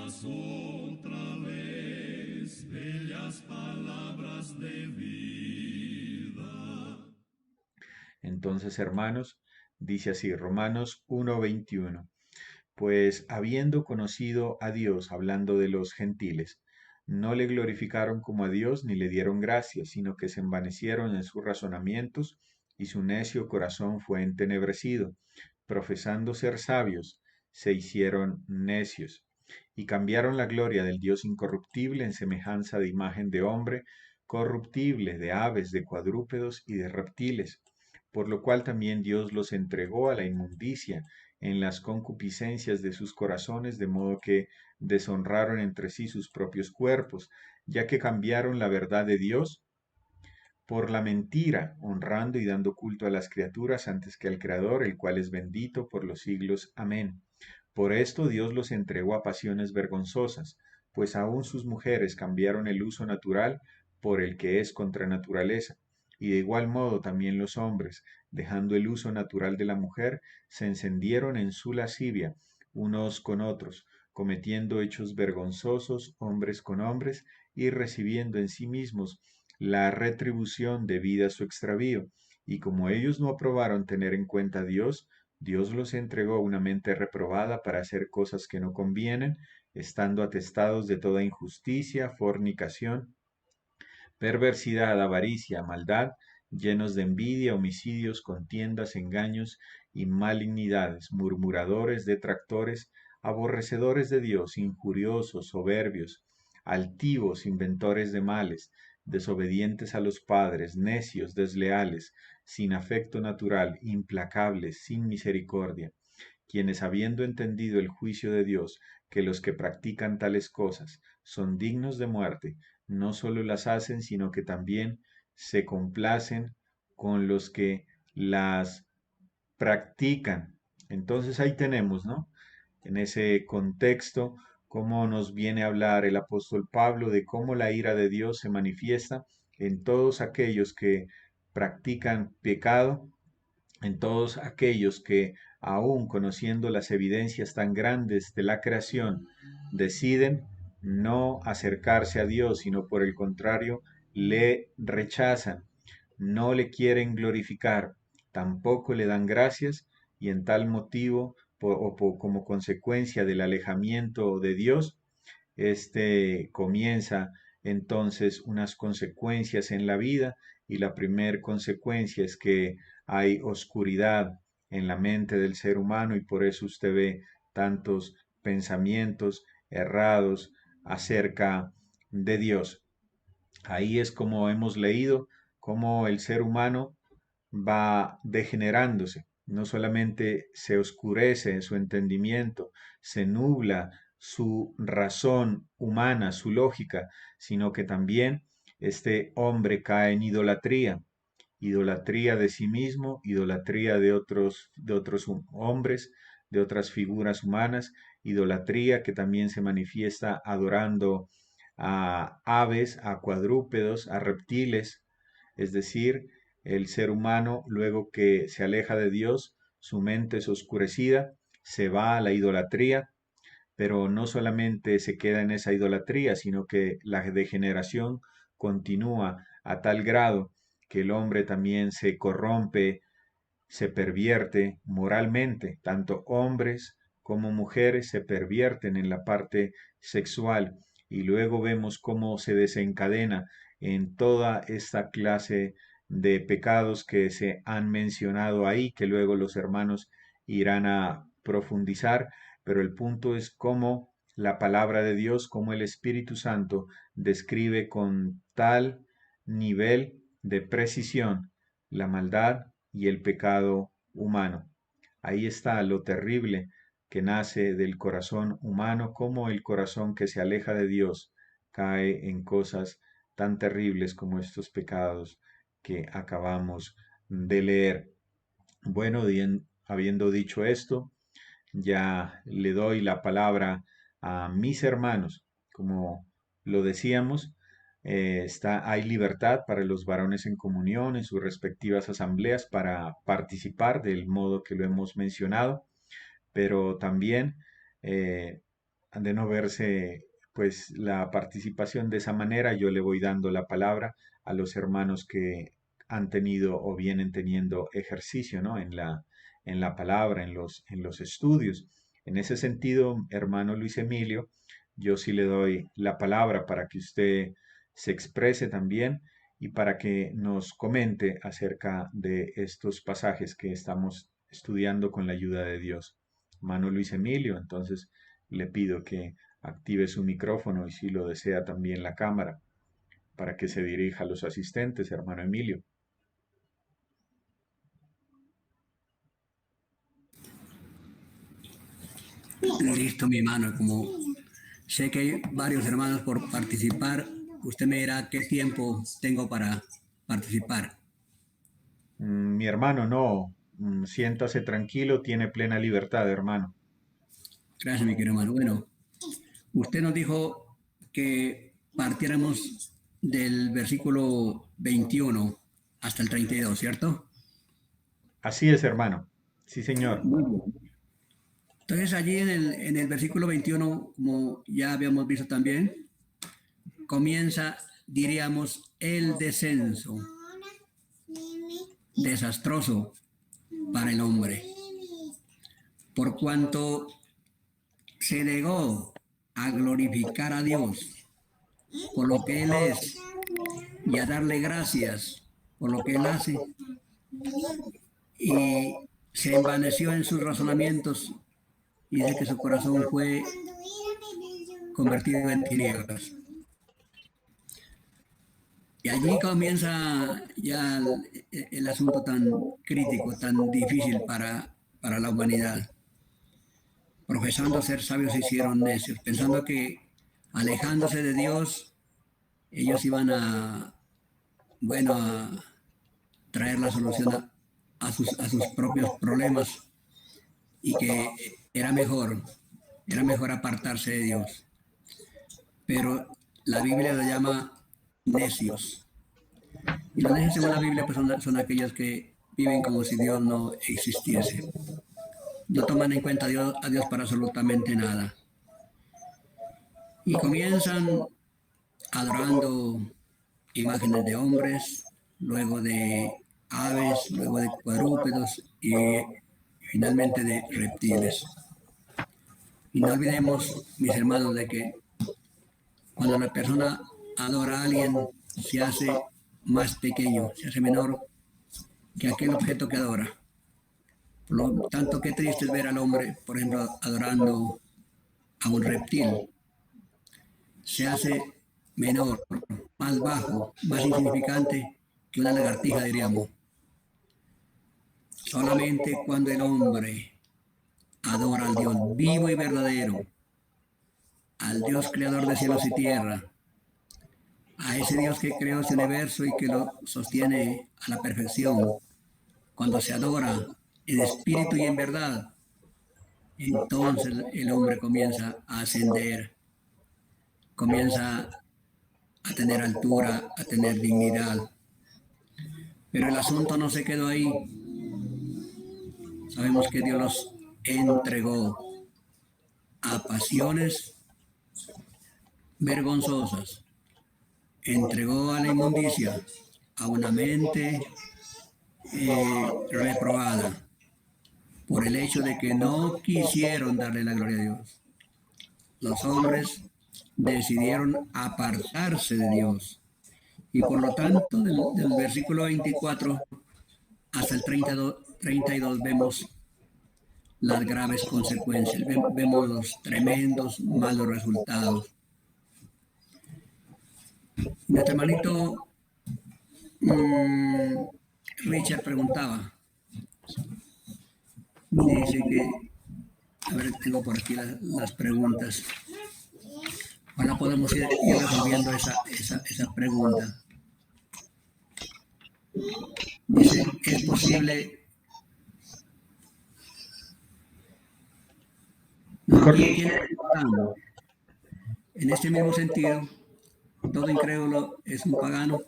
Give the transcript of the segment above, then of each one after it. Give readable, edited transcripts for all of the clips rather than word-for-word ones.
otra vez bellas palabras de vida. Entonces, hermanos, dice así, Romanos 1:21. Pues habiendo conocido a Dios, hablando de los gentiles, no le glorificaron como a Dios ni le dieron gracia, sino que se envanecieron en sus razonamientos y su necio corazón fue entenebrecido. Profesando ser sabios, se hicieron necios y cambiaron la gloria del Dios incorruptible en semejanza de imagen de hombre, corruptible, de aves, de cuadrúpedos y de reptiles, por lo cual también Dios los entregó a la inmundicia en las concupiscencias de sus corazones, de modo que deshonraron entre sí sus propios cuerpos, ya que cambiaron la verdad de Dios por la mentira, honrando y dando culto a las criaturas antes que al Creador, el cual es bendito por los siglos. Amén. Por esto Dios los entregó a pasiones vergonzosas, pues aun sus mujeres cambiaron el uso natural por el que es contra naturaleza. Y de igual modo también los hombres, dejando el uso natural de la mujer, se encendieron en su lascivia unos con otros, cometiendo hechos vergonzosos hombres con hombres y recibiendo en sí mismos la retribución debida a su extravío. Y como ellos no aprobaron tener en cuenta a Dios, Dios los entregó una mente reprobada para hacer cosas que no convienen, estando atestados de toda injusticia, fornicación, perversidad, avaricia, maldad, llenos de envidia, homicidios, contiendas, engaños y malignidades, murmuradores, detractores, aborrecedores de Dios, injuriosos, soberbios, altivos, inventores de males, desobedientes a los padres, necios, desleales, sin afecto natural, implacables, sin misericordia, quienes habiendo entendido el juicio de Dios, que los que practican tales cosas son dignos de muerte, no solo las hacen, sino que también se complacen con los que las practican. Entonces ahí tenemos, ¿no? En ese contexto, cómo nos viene a hablar el apóstol Pablo de cómo la ira de Dios se manifiesta en todos aquellos que practican pecado, en todos aquellos que, aun conociendo las evidencias tan grandes de la creación, deciden no acercarse a Dios, sino por el contrario, le rechazan, no le quieren glorificar, tampoco le dan gracias, y en tal motivo, como consecuencia del alejamiento de Dios, este comienza entonces unas consecuencias en la vida, y la primera consecuencia es que hay oscuridad en la mente del ser humano, y por eso usted ve tantos pensamientos errados acerca de Dios. Ahí es como hemos leído cómo el ser humano va degenerándose. No solamente se oscurece en su entendimiento, se nubla su razón humana, su lógica, sino que también este hombre cae en idolatría, idolatría de sí mismo, idolatría de otros hombres, de otras figuras humanas, idolatría que también se manifiesta adorando a aves, a cuadrúpedos, a reptiles, es decir, el ser humano, luego que se aleja de Dios, su mente es oscurecida, se va a la idolatría, pero no solamente se queda en esa idolatría, sino que la degeneración continúa a tal grado que el hombre también se corrompe, se pervierte moralmente, tanto hombres como mujeres se pervierten en la parte sexual, y luego vemos cómo se desencadena en toda esta clase de pecados que se han mencionado ahí, que luego los hermanos irán a profundizar, pero el punto es cómo la palabra de Dios, cómo el Espíritu Santo describe con tal nivel de precisión la maldad y el pecado humano. Ahí está lo terrible que nace del corazón humano, como el corazón que se aleja de Dios cae en cosas tan terribles como estos pecados que acabamos de leer. Bueno, habiendo dicho esto, ya le doy la palabra a mis hermanos. Como lo decíamos, hay libertad para los varones en comunión en sus respectivas asambleas para participar del modo que lo hemos mencionado, pero también eh, de no verse pues la participación de esa manera, yo le voy dando la palabra a los hermanos que han tenido o vienen teniendo ejercicio, ¿no? En la palabra, en los estudios. En ese sentido, hermano Luis Emilio, yo sí le doy la palabra para que usted se exprese también y para que nos comente acerca de estos pasajes que estamos estudiando con la ayuda de Dios. Hermano Luis Emilio, entonces le pido que active su micrófono y si lo desea también la cámara para que se dirija a los asistentes, hermano Emilio. Listo, mi hermano. Como sé que hay varios hermanos por participar, usted me dirá qué tiempo tengo para participar. Mi hermano, no, siéntase tranquilo, tiene plena libertad, hermano. Gracias, mi querido hermano. Bueno, usted nos dijo que partiéramos del versículo 21 hasta el 32, ¿cierto? Así es, hermano. Sí, señor. Muy bien. Entonces allí en el versículo 21, como ya habíamos visto también, comienza, diríamos, el descenso desastroso para el hombre, por cuanto se negó a glorificar a Dios por lo que Él es y a darle gracias por lo que Él hace, y se envaneció en sus razonamientos y dice que su corazón fue convertido en tinieblas. Y allí comienza ya el asunto tan crítico, tan difícil para la humanidad. Profesando ser sabios se hicieron necios, pensando que alejándose de Dios, ellos iban a traer la solución a sus propios problemas, y que era mejor apartarse de Dios. Pero la Biblia lo llama necios. Y los necios según la Biblia pues son aquellos que viven como si Dios no existiese. No toman en cuenta a Dios para absolutamente nada. Y comienzan adorando imágenes de hombres, luego de aves, luego de cuadrúpedos y finalmente de reptiles. Y no olvidemos, mis hermanos, de que cuando la persona adora a alguien, se hace más pequeño, se hace menor que aquel objeto que adora. Por lo tanto, qué triste es ver al hombre, por ejemplo, adorando a un reptil. Se hace menor, más bajo, más insignificante que una lagartija, diríamos. Solamente cuando el hombre adora al Dios vivo y verdadero, al Dios creador de cielos y tierra, a ese Dios que creó este universo y que lo sostiene a la perfección, cuando se adora en espíritu y en verdad, entonces el hombre comienza a ascender, comienza a tener altura, a tener dignidad. Pero el asunto no se quedó ahí. Sabemos que Dios los entregó a pasiones vergonzosas, entregó a la inmundicia, a una mente reprobada, por el hecho de que no quisieron darle la gloria a Dios. Los hombres decidieron apartarse de Dios. Y por lo tanto, del versículo 24 hasta el 32 vemos las graves consecuencias, vemos los tremendos malos resultados. Nuestro hermanito Richard preguntaba, dice que, a ver, tengo por aquí las preguntas. Ahora podemos ir resolviendo esa pregunta. Dice, ¿es posible? ¿Quién es pagano? En este mismo sentido, todo incrédulo es un pagano.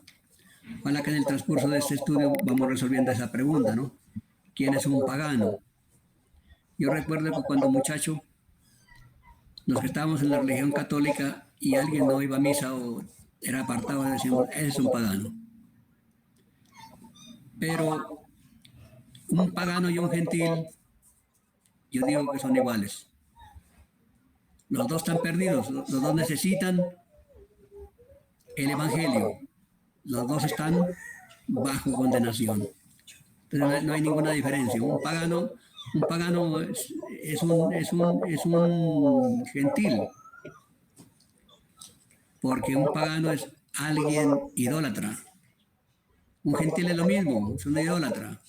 Ojalá que en el transcurso de este estudio vamos resolviendo esa pregunta, ¿no? ¿Quién es un pagano? Yo recuerdo que cuando muchacho, los que estábamos en la religión católica y alguien no iba a misa o era apartado, decíamos, ese es un pagano. Pero un pagano y un gentil, yo digo que son iguales. Los dos están perdidos, los dos necesitan el Evangelio. Los dos están bajo condenación. Pero no hay ninguna diferencia. Un pagano es un gentil, porque un pagano es alguien idólatra. Un gentil es lo mismo, es un idólatra.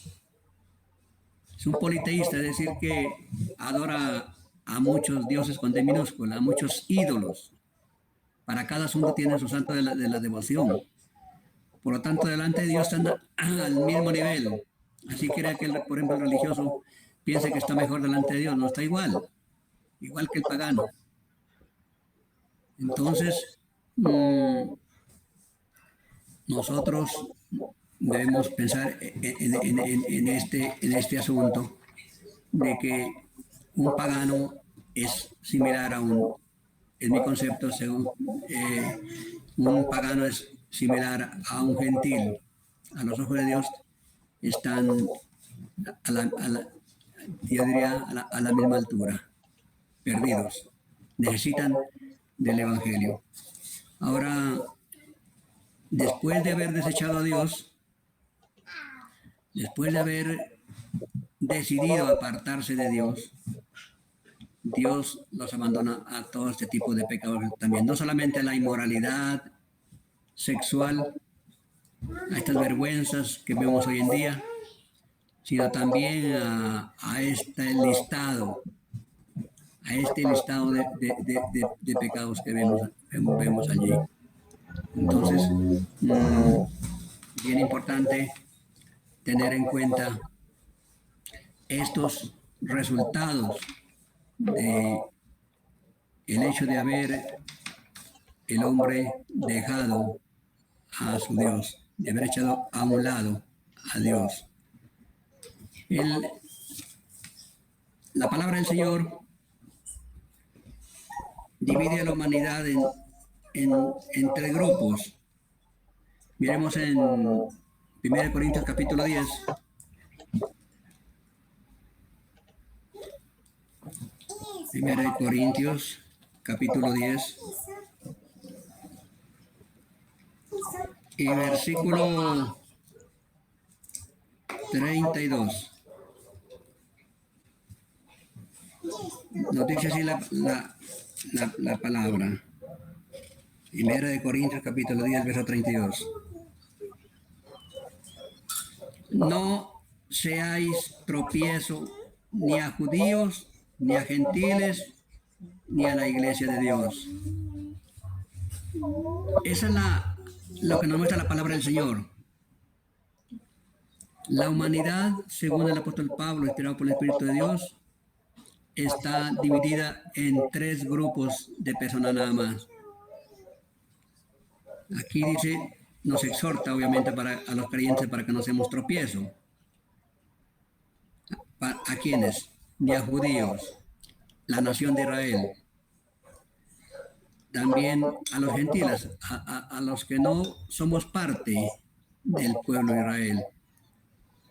Es un politeísta, es decir, que adora a muchos dioses con D minúscula, a muchos ídolos. Para cada asunto tiene su santo de la devoción. Por lo tanto, delante de Dios están al mismo nivel. Así quiere que, por ejemplo, el religioso piense que está mejor delante de Dios. No, está igual que el pagano. Entonces, nosotros debemos pensar en este asunto de que un pagano es similar a en mi concepto, un pagano es similar a un gentil. A los ojos de Dios están yo diría a la misma altura, perdidos. Necesitan del Evangelio. Ahora, después de haber desechado a Dios, después de haber decidido apartarse de Dios, Dios los abandona a todo este tipo de pecados también. No solamente a la inmoralidad sexual, a estas vergüenzas que vemos hoy en día, sino también a este listado de pecados que vemos allí. Entonces, bien importante tener en cuenta estos resultados de el hecho de haber el hombre dejado a su Dios, de haber echado a un lado a Dios. La palabra del Señor divide a la humanidad en tres grupos. Miremos en 1 Corintios capítulo 10. 1 Corintios capítulo 10 y versículo 32. Nos dice así la palabra. 1 Corintios capítulo 10, verso 32. No seáis tropiezo ni a judíos, ni a gentiles, ni a la iglesia de Dios. Esa es lo que nos muestra la palabra del Señor. La humanidad, según el apóstol Pablo, inspirado por el Espíritu de Dios, está dividida en tres grupos de personas nada más. Aquí dice, nos exhorta obviamente a los creyentes para que no seamos tropiezo. ¿A quiénes? Ni a judíos, la nación de Israel. También a los gentiles, a los que no somos parte del pueblo de Israel.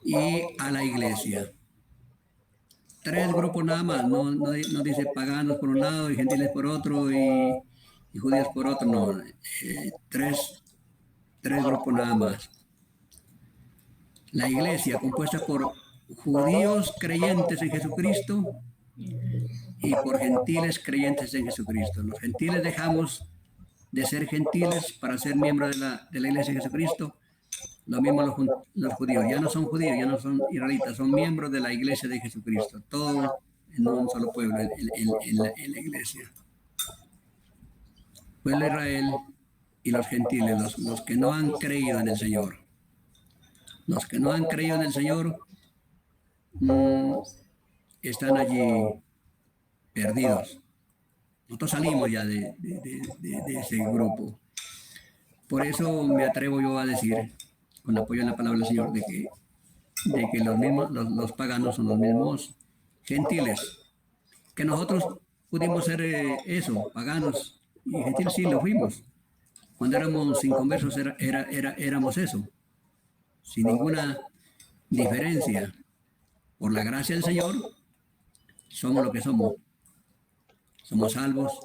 Y a la iglesia. Tres grupos nada más, no dice paganos por un lado y gentiles por otro y judíos por otro, no. Tres grupos nada más. La iglesia compuesta por judíos creyentes en Jesucristo y por gentiles creyentes en Jesucristo. Los gentiles dejamos de ser gentiles para ser miembros de la iglesia de Jesucristo. Lo mismo los judíos, ya no son judíos, ya no son israelitas, son miembros de la iglesia de Jesucristo, todos en un solo pueblo, en la iglesia. Pueblo de Israel y los gentiles, los que no han creído en el Señor. Los que no han creído en el Señor están allí perdidos. Nosotros salimos ya de ese grupo. Por eso me atrevo yo a decir, con apoyo en la palabra del Señor, de que los paganos son los mismos gentiles, que nosotros pudimos ser eso, paganos, y gentiles sí lo fuimos. Cuando éramos inconversos éramos eso, sin ninguna diferencia. Por la gracia del Señor, somos lo que somos. Somos salvos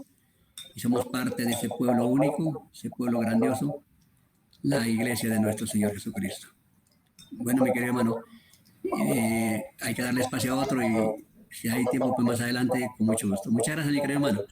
y somos parte de ese pueblo único, ese pueblo grandioso, la iglesia de nuestro Señor Jesucristo. Bueno, mi querido hermano, hay que darle espacio a otro y si hay tiempo, pues más adelante, con mucho gusto. Muchas gracias, mi querido hermano.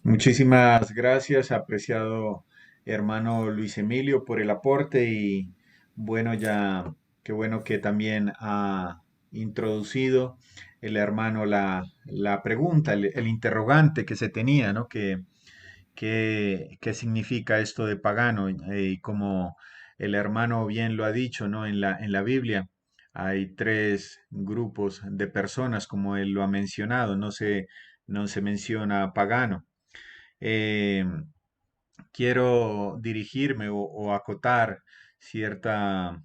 Muchísimas gracias, apreciado hermano Luis Emilio, por el aporte y bueno, ya, qué bueno que también ha introducido el hermano la pregunta, el interrogante que se tenía, ¿no? ¿Qué significa esto de pagano? Y como el hermano bien lo ha dicho, ¿no? En la Biblia hay tres grupos de personas, como él lo ha mencionado, no se menciona pagano. Eh, Quiero dirigirme o acotar cierta,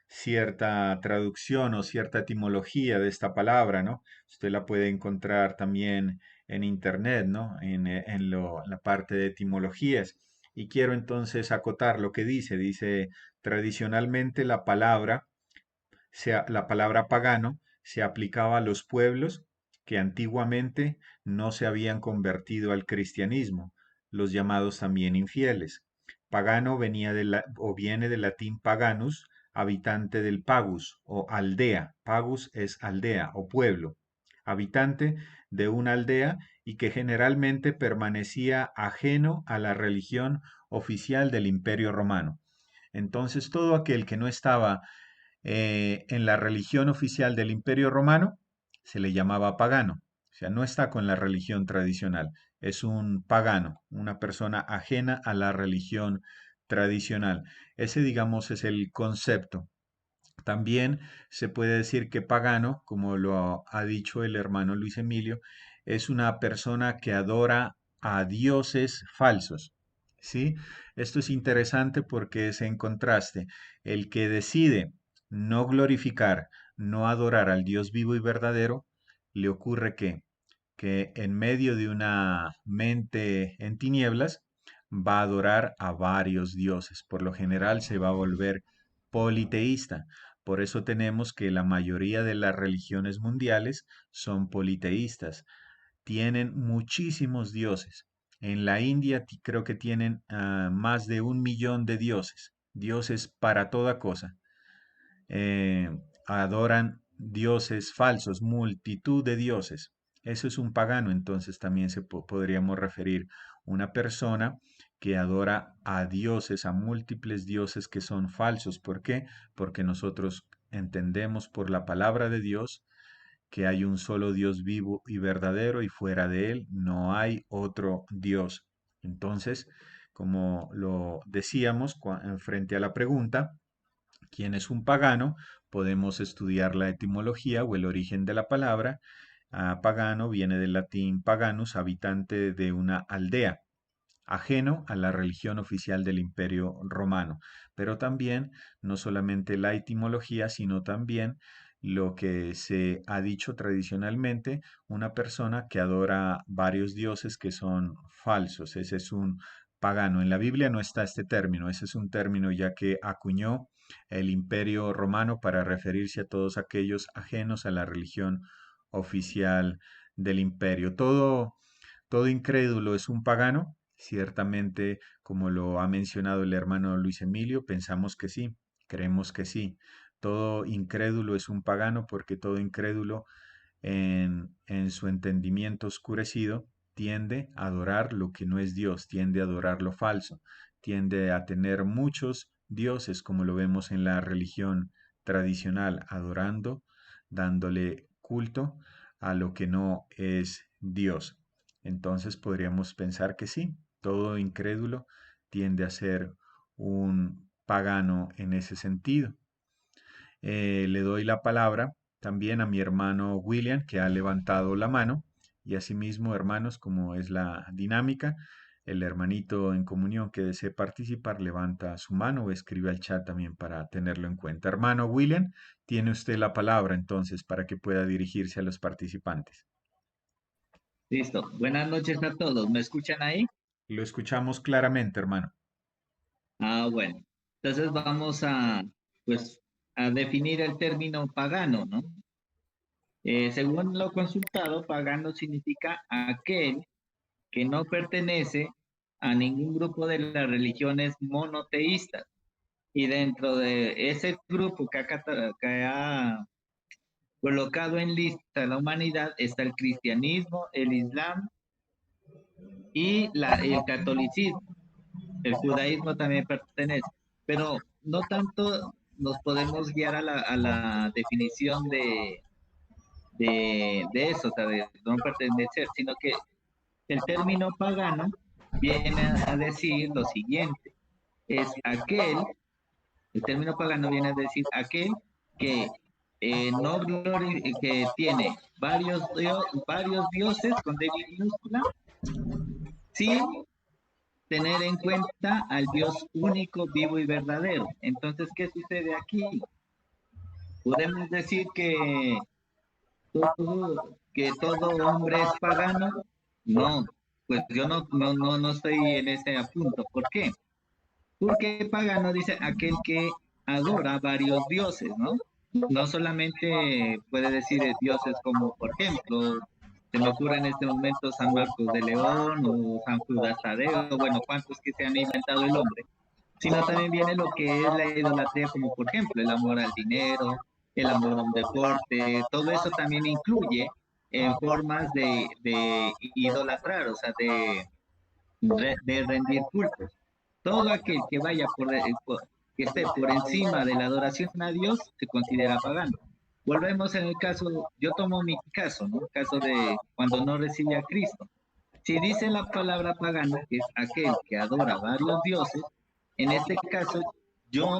cierta traducción o cierta etimología de esta palabra, ¿no? Usted la puede encontrar también en internet, ¿no? En la parte de etimologías. Y quiero entonces acotar lo que dice. Dice, tradicionalmente la palabra pagano se aplicaba a los pueblos que antiguamente no se habían convertido al cristianismo, los llamados también infieles. Pagano viene del latín paganus, habitante del pagus o aldea. Pagus es aldea o pueblo, habitante de una aldea y que generalmente permanecía ajeno a la religión oficial del Imperio Romano. Entonces, todo aquel que no estaba en la religión oficial del Imperio Romano se le llamaba pagano. O sea, no está con la religión tradicional. Es un pagano, una persona ajena a la religión tradicional. Ese, digamos, es el concepto. También se puede decir que pagano, como lo ha dicho el hermano Luis Emilio, es una persona que adora a dioses falsos. ¿Sí? Esto es interesante porque es en contraste. El que decide no glorificar, no adorar al Dios vivo y verdadero, le ocurre que en medio de una mente en tinieblas va a adorar a varios dioses. Por lo general se va a volver politeísta. Por eso tenemos que la mayoría de las religiones mundiales son politeístas. Tienen muchísimos dioses. En la India creo que tienen más de 1 millón de dioses, dioses para toda cosa. Eh, Adoran dioses falsos, multitud de dioses. Eso es un pagano, entonces también podríamos referir una persona que adora a dioses, a múltiples dioses que son falsos. ¿Por qué? Porque nosotros entendemos por la palabra de Dios que hay un solo Dios vivo y verdadero y fuera de él no hay otro Dios. Entonces, como lo decíamos frente a la pregunta, ¿quién es un pagano? Podemos estudiar la etimología o el origen de la palabra. Pagano viene del latín paganus, habitante de una aldea, ajeno a la religión oficial del Imperio Romano. Pero también, no solamente la etimología, sino también lo que se ha dicho tradicionalmente, una persona que adora varios dioses que son falsos. Ese es un pagano. En la Biblia no está este término, ese es un término ya que acuñó el Imperio Romano para referirse a todos aquellos ajenos a la religión oficial del imperio. Todo incrédulo es un pagano. Ciertamente, como lo ha mencionado el hermano Luis Emilio, pensamos que sí, creemos que sí. Todo incrédulo es un pagano porque todo incrédulo en su entendimiento oscurecido tiende a adorar lo que no es Dios, tiende a adorar lo falso, tiende a tener muchos dioses, como lo vemos en la religión tradicional, adorando, dándole culto a lo que no es Dios. Entonces podríamos pensar que sí, todo incrédulo tiende a ser un pagano en ese sentido. Le doy la palabra también a mi hermano William, que ha levantado la mano, y asimismo, hermanos, como es la dinámica, el hermanito en comunión que desee participar levanta su mano o escribe al chat también para tenerlo en cuenta. Hermano William, tiene usted la palabra entonces para que pueda dirigirse a los participantes. Listo. Buenas noches a todos. ¿Me escuchan ahí? Lo escuchamos claramente, hermano. Bueno. Entonces vamos pues, a definir el término pagano, ¿no? Según lo consultado, pagano significa aquel que no pertenece a ningún grupo de las religiones monoteístas. Y dentro de ese grupo que ha colocado en lista la humanidad está el cristianismo, el islam y el catolicismo. El judaísmo también pertenece, pero no tanto nos podemos guiar a la definición de eso, o sea, de no pertenecer, sino que el término pagano viene a decir lo siguiente, es aquel, el término pagano viene a decir aquel que no que tiene varios dioses con D minúscula, sin tener en cuenta al Dios único, vivo y verdadero. Entonces, ¿qué sucede aquí? Podemos decir que todo hombre es pagano. No, pues yo no estoy en ese punto. ¿Por qué? Porque pagano dice aquel que adora varios dioses, ¿no? No solamente puede decir dioses como, por ejemplo, se me ocurre en este momento San Marcos de León o San Judas Tadeo, bueno, cuántos que se han inventado el hombre, sino también viene lo que es la idolatría, como por ejemplo el amor al dinero, el amor a un deporte, todo eso también incluye en formas de idolatrar, o sea, de rendir cultos. Todo aquel que vaya que esté por encima de la adoración a Dios se considera pagano. Volvemos en el caso, yo tomo mi caso, ¿no? El caso de cuando no recibe a Cristo. Si dice la palabra pagano, que es aquel que adora varios dioses, en este caso, yo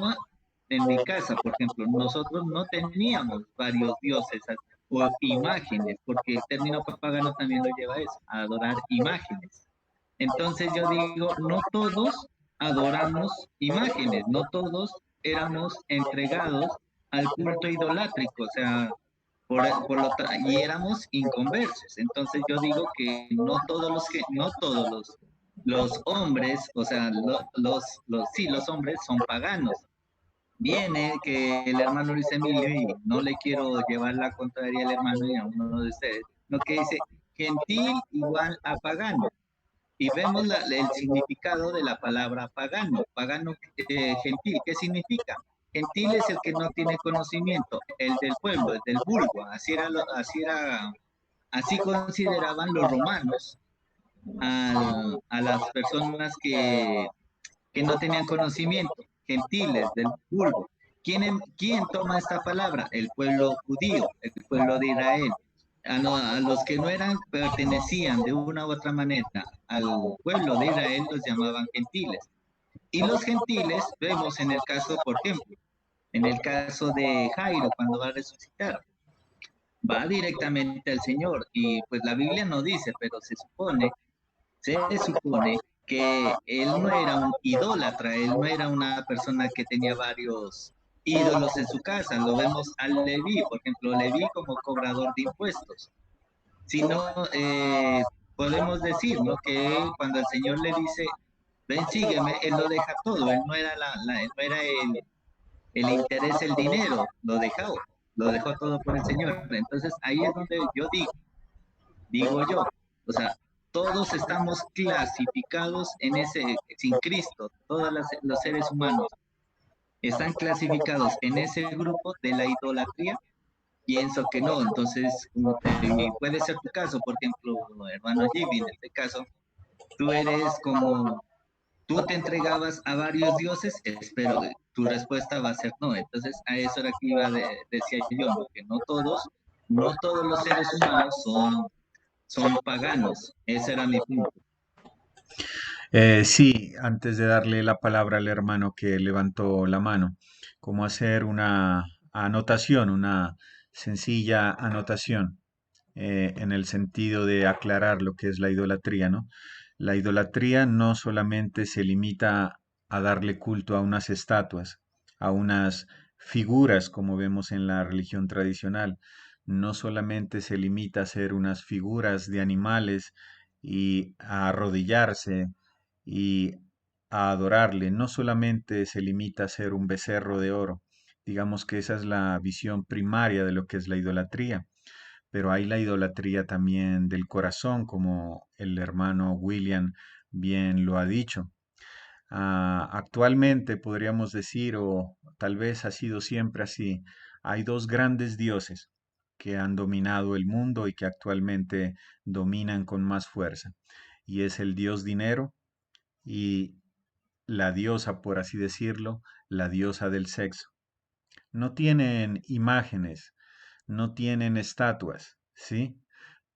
en mi casa, por ejemplo, nosotros no teníamos varios dioses o imágenes, porque el término pagano también lo lleva a eso, a adorar imágenes. Entonces yo digo, no todos adoramos imágenes, no todos éramos entregados al culto idolátrico, o sea, y éramos inconversos. Entonces yo digo que no todos los hombres, o sea, sí, los hombres son paganos. Viene que el hermano Luis Emilio, y no le quiero llevar la contraria al hermano y a uno de ustedes, lo que dice gentil igual a pagano y vemos el significado de la palabra pagano. Pagano gentil, ¿qué significa? Gentil es el que no tiene conocimiento, el del pueblo, el del vulgo. Así consideraban los romanos a las personas que no tenían conocimiento, gentiles, del vulgo. ¿Quién toma esta palabra? El pueblo judío, el pueblo de Israel. A los que no pertenecían de una u otra manera al pueblo de Israel los llamaban gentiles. Y los gentiles vemos en el caso, por ejemplo, en el caso de Jairo cuando va a resucitar, va directamente al Señor y pues la Biblia no dice, pero se supone que él no era un idólatra, él no era una persona que tenía varios ídolos en su casa. Lo vemos al Leví, por ejemplo, Leví como cobrador de impuestos. Sino podemos decir, ¿no? Que cuando el Señor le dice, ven, sígueme, él lo deja todo, él no era, él no era el interés, el dinero, lo dejó todo por el Señor. Entonces ahí es donde yo digo yo, o sea, todos estamos clasificados sin Cristo, todos los seres humanos están clasificados en ese grupo de la idolatría. Pienso que no, entonces puede ser tu caso, por ejemplo, hermano Jimmy, en este caso, tú te entregabas a varios dioses, espero que tu respuesta va a ser no. Entonces a eso era que decía yo, ¿no? Que no todos los seres humanos son paganos, ese era mi punto. Sí, antes de darle la palabra al hermano que levantó la mano, cómo hacer una anotación, una sencilla anotación en el sentido de aclarar lo que es la idolatría, ¿no? La idolatría no solamente se limita a darle culto a unas estatuas, a unas figuras, como vemos en la religión tradicional. no solamente se limita a ser unas figuras de animales y a arrodillarse y a adorarle, no solamente se limita a ser un becerro de oro. Digamos que esa es la visión primaria de lo que es la idolatría, pero hay la idolatría también del corazón, como el hermano William bien lo ha dicho. Actualmente podríamos decir, o tal vez ha sido siempre así, hay dos grandes dioses que han dominado el mundo y que actualmente dominan con más fuerza. Y es el dios dinero y la diosa, por así decirlo, la diosa del sexo. No tienen imágenes, no tienen estatuas, ¿sí?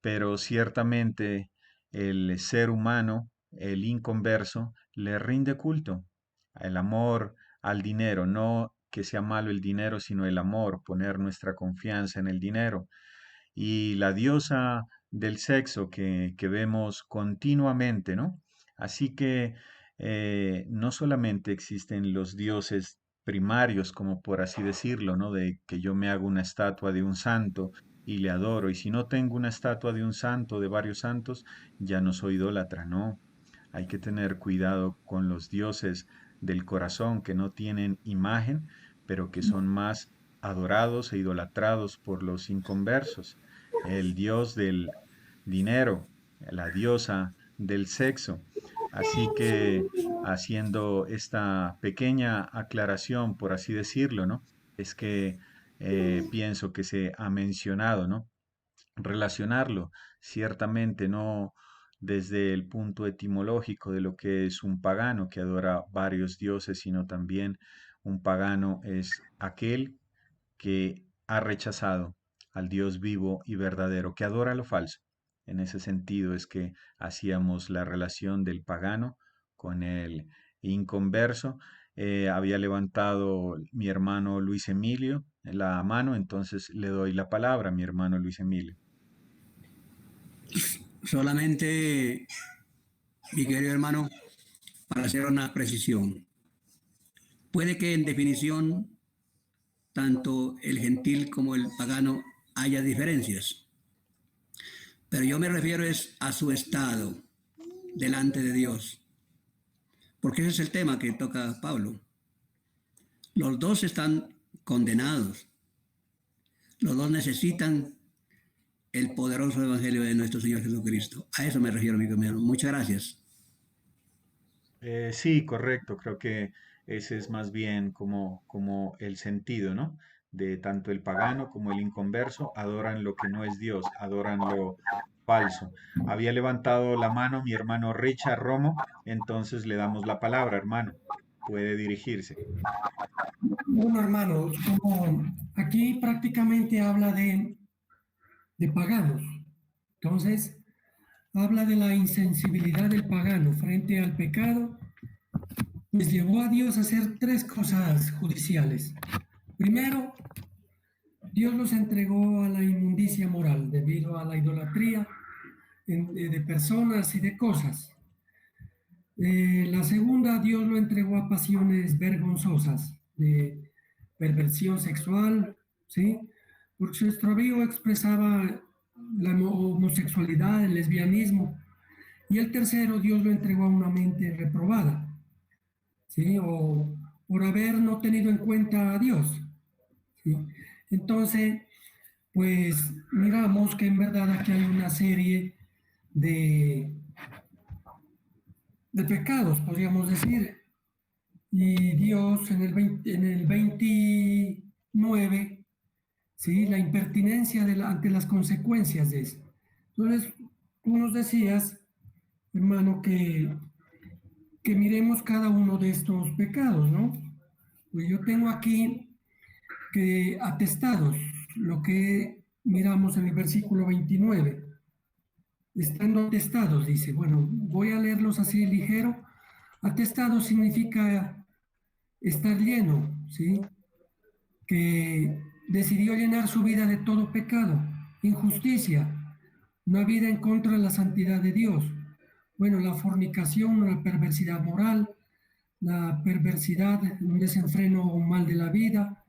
Pero ciertamente el ser humano, el inconverso, le rinde culto. El amor al dinero, no que sea malo el dinero, sino el amor, poner nuestra confianza en el dinero. Y la diosa del sexo que vemos continuamente, ¿no? Así que no solamente existen los dioses primarios, como por así decirlo, ¿no? De que yo me hago una estatua de un santo y le adoro, y si no tengo una estatua de un santo, de varios santos, ya no soy idólatra, no. Hay que tener cuidado con los dioses del corazón que no tienen imagen, pero que son más adorados e idolatrados por los inconversos. El dios del dinero, la diosa del sexo. Así que haciendo esta pequeña aclaración, por así decirlo, ¿no? Es que pienso que se ha mencionado, ¿no? Relacionarlo, ciertamente no desde el punto etimológico de lo que es un pagano que adora varios dioses, sino también un pagano es aquel que ha rechazado al Dios vivo y verdadero, que adora lo falso. En ese sentido es que hacíamos la relación del pagano con el inconverso. Había levantado mi hermano Luis Emilio la mano, entonces le doy la palabra a mi hermano Luis Emilio. Solamente, mi querido hermano, para hacer una precisión. Puede que en definición tanto el gentil como el pagano haya diferencias, pero yo me refiero es a su estado delante de Dios, porque ese es el tema que toca Pablo. Los dos están condenados, los dos necesitan el poderoso evangelio de nuestro Señor Jesucristo. A eso me refiero, mi hermano. Muchas gracias. Sí, correcto. Creo que ese es más bien como el sentido, ¿no? De tanto el pagano como el inconverso adoran lo que no es Dios, adoran lo falso. Había levantado la mano mi hermano Richard Romo, entonces le damos la palabra, hermano. Puede dirigirse. Bueno, hermanos, como aquí prácticamente habla de paganos, entonces habla de la insensibilidad del pagano frente al pecado, pues llevó a Dios a hacer tres cosas judiciales. Primero, Dios los entregó a la inmundicia moral debido a la idolatría de personas y de cosas. La segunda, Dios lo entregó a pasiones vergonzosas de perversión sexual, ¿sí? Porque su extravío expresaba la homosexualidad, el lesbianismo. Y el tercero, Dios lo entregó a una mente reprobada, ¿sí? O por haber no tenido en cuenta a Dios, ¿sí? Entonces, pues miramos que en verdad aquí hay una serie de, de pecados, podríamos decir. Y Dios en el 29, ¿sí? La impertinencia ante las consecuencias de eso. Entonces, tú nos decías, hermano, que miremos cada uno de estos pecados, ¿no? Pues yo tengo aquí que atestados, lo que miramos en el versículo 29. Estando atestados, dice, bueno, voy a leerlos así ligero. Atestado significa estar lleno, ¿sí? Que decidió llenar su vida de todo pecado, injusticia, una vida en contra de la santidad de Dios. Bueno, la fornicación, la perversidad moral, la perversidad, un desenfreno o un mal de la vida,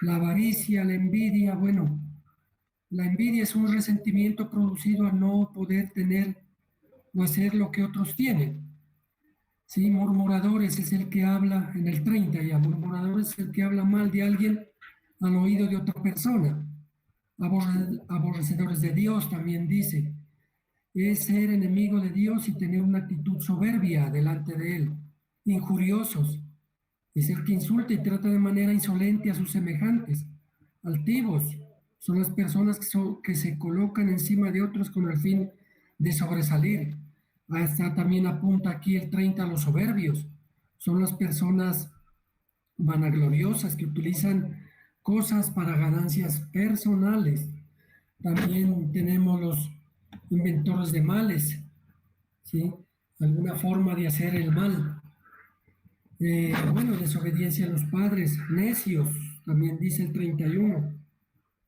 la avaricia, la envidia, bueno, La envidia es un resentimiento producido a no poder tener o hacer lo que otros tienen. Sí, murmuradores es el que habla en el 30 ya, murmuradores es el que habla mal de alguien al oído de otra persona. Aborrecedores de Dios también dice, es ser enemigo de Dios y tener una actitud soberbia delante de Él. Injuriosos es el que insulta y trata de manera insolente a sus semejantes. Altivos son las personas que se colocan encima de otros con el fin de sobresalir. Hasta también apunta aquí el 30 a los soberbios. Son las personas vanagloriosas que utilizan cosas para ganancias personales. También tenemos los inventores de males, ¿sí? Alguna forma de hacer el mal. Bueno, desobediencia a los padres, necios, también dice el 31,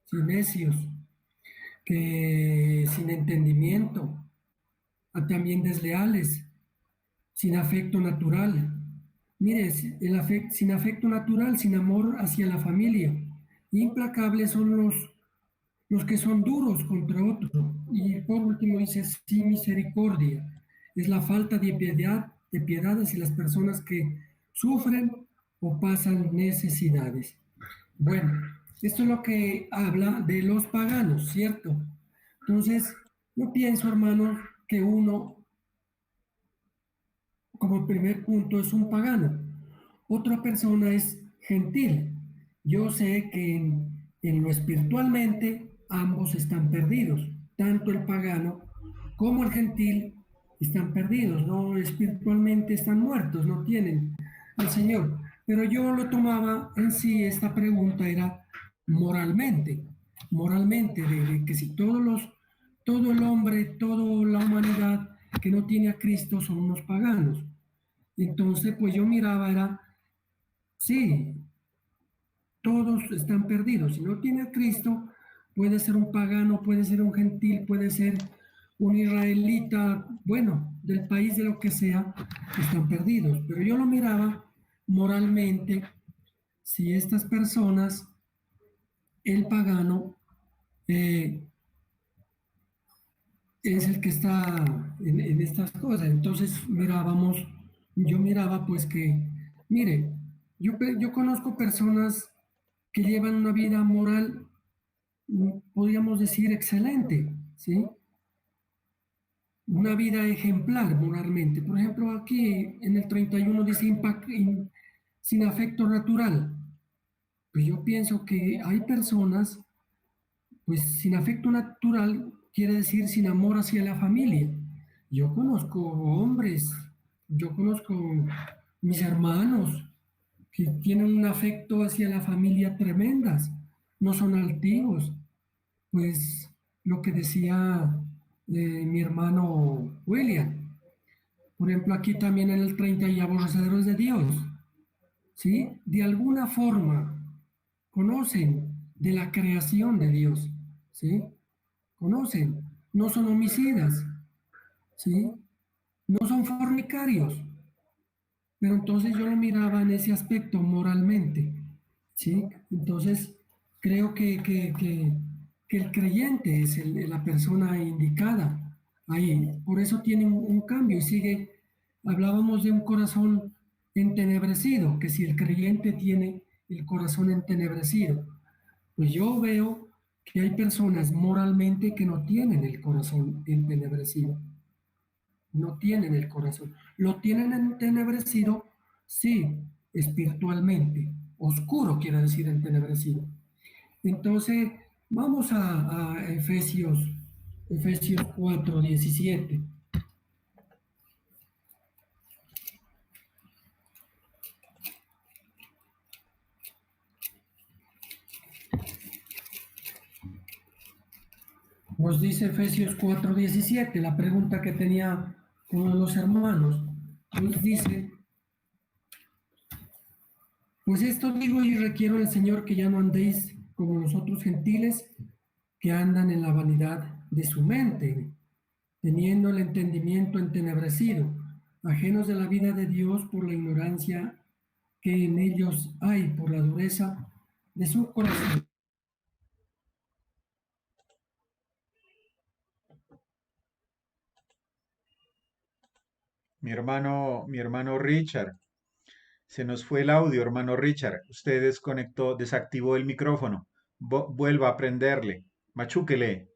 sí, necios, que sin entendimiento, también desleales, sin afecto natural. Mire, sin afecto natural, sin amor hacia la familia. Implacables son los que son duros contra otro. Y por último dice, sin misericordia. Es la falta de piedad hacia las personas que sufren o pasan necesidades. Bueno, esto es lo que habla de los paganos, ¿cierto? Entonces, yo pienso, hermano, que uno, como primer punto, es un pagano. Otra persona es gentil. Yo sé que en lo espiritualmente ambos están perdidos. Tanto el pagano como el gentil están perdidos, no espiritualmente están muertos, no tienen al Señor. Pero yo lo tomaba en sí, esta pregunta era moralmente, moralmente, de que si todo el hombre, toda la humanidad que no tiene a Cristo son unos paganos. Entonces, pues yo miraba, era, sí, todos están perdidos. Si no tiene a Cristo, puede ser un pagano, puede ser un gentil, puede ser un israelita, bueno, del país de lo que sea, están perdidos. Pero yo lo miraba moralmente, si estas personas, el pagano, es el que está en estas cosas. Entonces yo miraba pues que, mire, yo conozco personas que llevan una vida moral, podríamos decir, excelente, ¿sí? Una vida ejemplar moralmente. Por ejemplo, aquí en el 31 dice sin afecto natural. Pues yo pienso que hay personas, pues sin afecto natural quiere decir sin amor hacia la familia. Yo conozco hombres, yo conozco mis hermanos que tienen un afecto hacia la familia tremendas, no son altivos. Pues lo que decía mi hermano William. Por ejemplo, aquí también en el 30 y aborrecedores de Dios, ¿sí? De alguna forma conocen de la creación de Dios, ¿sí? Conocen, no son homicidas, ¿sí? No son fornicarios, pero entonces yo lo miraba en ese aspecto moralmente, ¿sí? Entonces creo que el creyente es la persona indicada ahí, por eso tiene un cambio y sigue, hablábamos de un corazón entenebrecido, que si el creyente tiene el corazón entenebrecido, pues yo veo que hay personas moralmente que no tienen el corazón entenebrecido, no tienen el corazón. Lo tienen entenebrecido, sí, espiritualmente. Oscuro quiere decir entenebrecido. Entonces, vamos a Efesios 4:17. Nos dice Efesios 4:17, la pregunta que tenía uno de los hermanos. Nos dice, pues esto digo y requiero al Señor que ya no andéis como los otros gentiles que andan en la vanidad de su mente, teniendo el entendimiento entenebrecido, ajenos de la vida de Dios por la ignorancia que en ellos hay, por la dureza de su corazón. Mi hermano Richard, se nos fue el audio, hermano Richard. Usted desconectó, desactivó el micrófono. Vuelva a prenderle. Machúquele,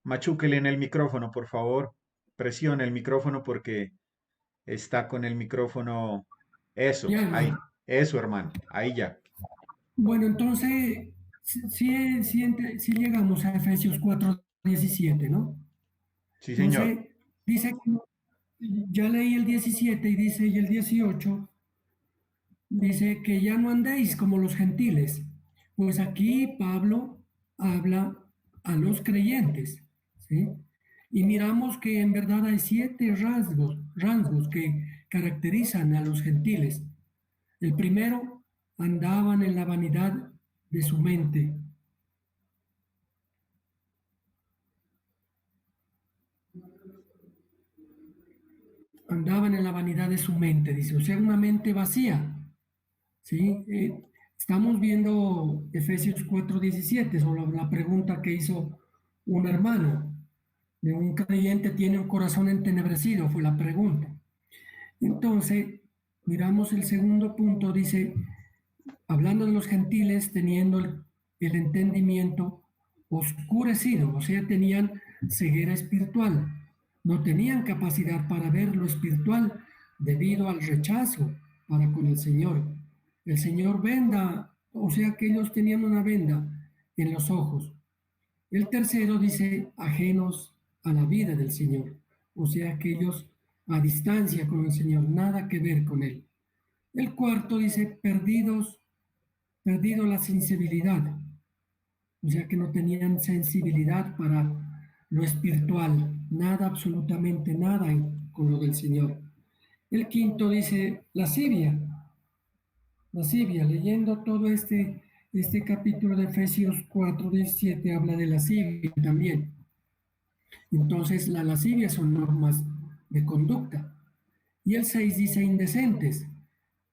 machúquele en el micrófono, por favor. Presione el micrófono porque está con el micrófono. Ya, Eso, ahí. hermano. Eso, hermano. Ahí ya. Bueno, entonces, si llegamos a Efesios 4:17, ¿no? Sí, señor. Entonces, dice, ya leí el 17 y dice, y el 18, dice que ya no andéis como los gentiles. Pues aquí Pablo habla a los creyentes, ¿sí? Y miramos que en verdad hay 7 rasgos que caracterizan a los gentiles. El primero, andaban en la vanidad de su mente. Andaban en la vanidad de su mente, dice, o sea, una mente vacía, ¿sí? Estamos viendo Efesios 4:17 sobre la pregunta que hizo un hermano. De un creyente tiene un corazón entenebrecido, fue la pregunta. Entonces, miramos el segundo punto, dice, hablando de los gentiles, teniendo el entendimiento oscurecido, o sea, tenían ceguera espiritual, no tenían capacidad para ver lo espiritual debido al rechazo para con el Señor. El Señor venda, o sea, que ellos tenían una venda en los ojos. El tercero dice, ajenos a la vida del Señor, o sea, que ellos a distancia con el Señor, nada que ver con Él. El cuarto dice, perdido la sensibilidad, o sea que no tenían sensibilidad para lo espiritual, nada, absolutamente nada con lo del Señor. El quinto dice lascivia, leyendo todo este capítulo de Efesios 4:17 habla de lascivia también. Entonces la lascivia son normas de conducta. Y el 6 dice indecentes,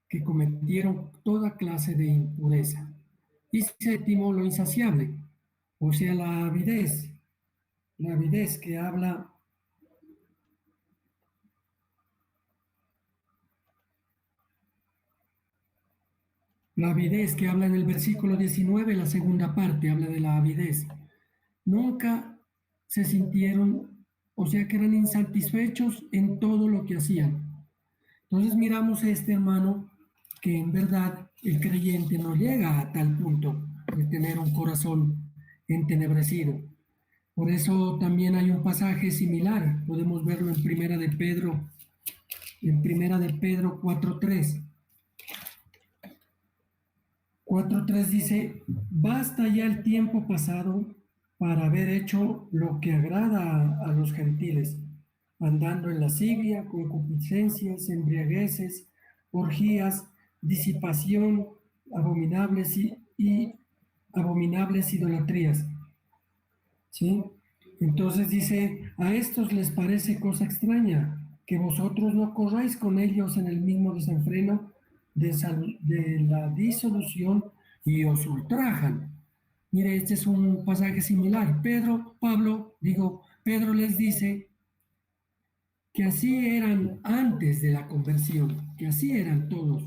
que cometieron toda clase de impureza. Y séptimo, lo insaciable, o sea, la avidez que habla, la avidez que habla en el versículo 19, la segunda parte, habla de la avidez. Nunca se sintieron, o sea, que eran insatisfechos en todo lo que hacían. Entonces miramos hermano, que en verdad el creyente no llega a tal punto de tener un corazón entenebrecido. Por eso también hay un pasaje similar, podemos verlo en Primera de Pedro 4:3. 4:3 dice, basta ya el tiempo pasado para haber hecho lo que agrada a los gentiles, andando en lascivia, concupiscencias, embriagueces, orgías, disipación, abominables y abominables idolatrías. ¿Sí? Entonces dice, a estos les parece cosa extraña que vosotros no corráis con ellos en el mismo desenfreno de la disolución y os ultrajan. Mire, este es un pasaje similar. Pedro les dice que así eran antes de la conversión, que así eran todos.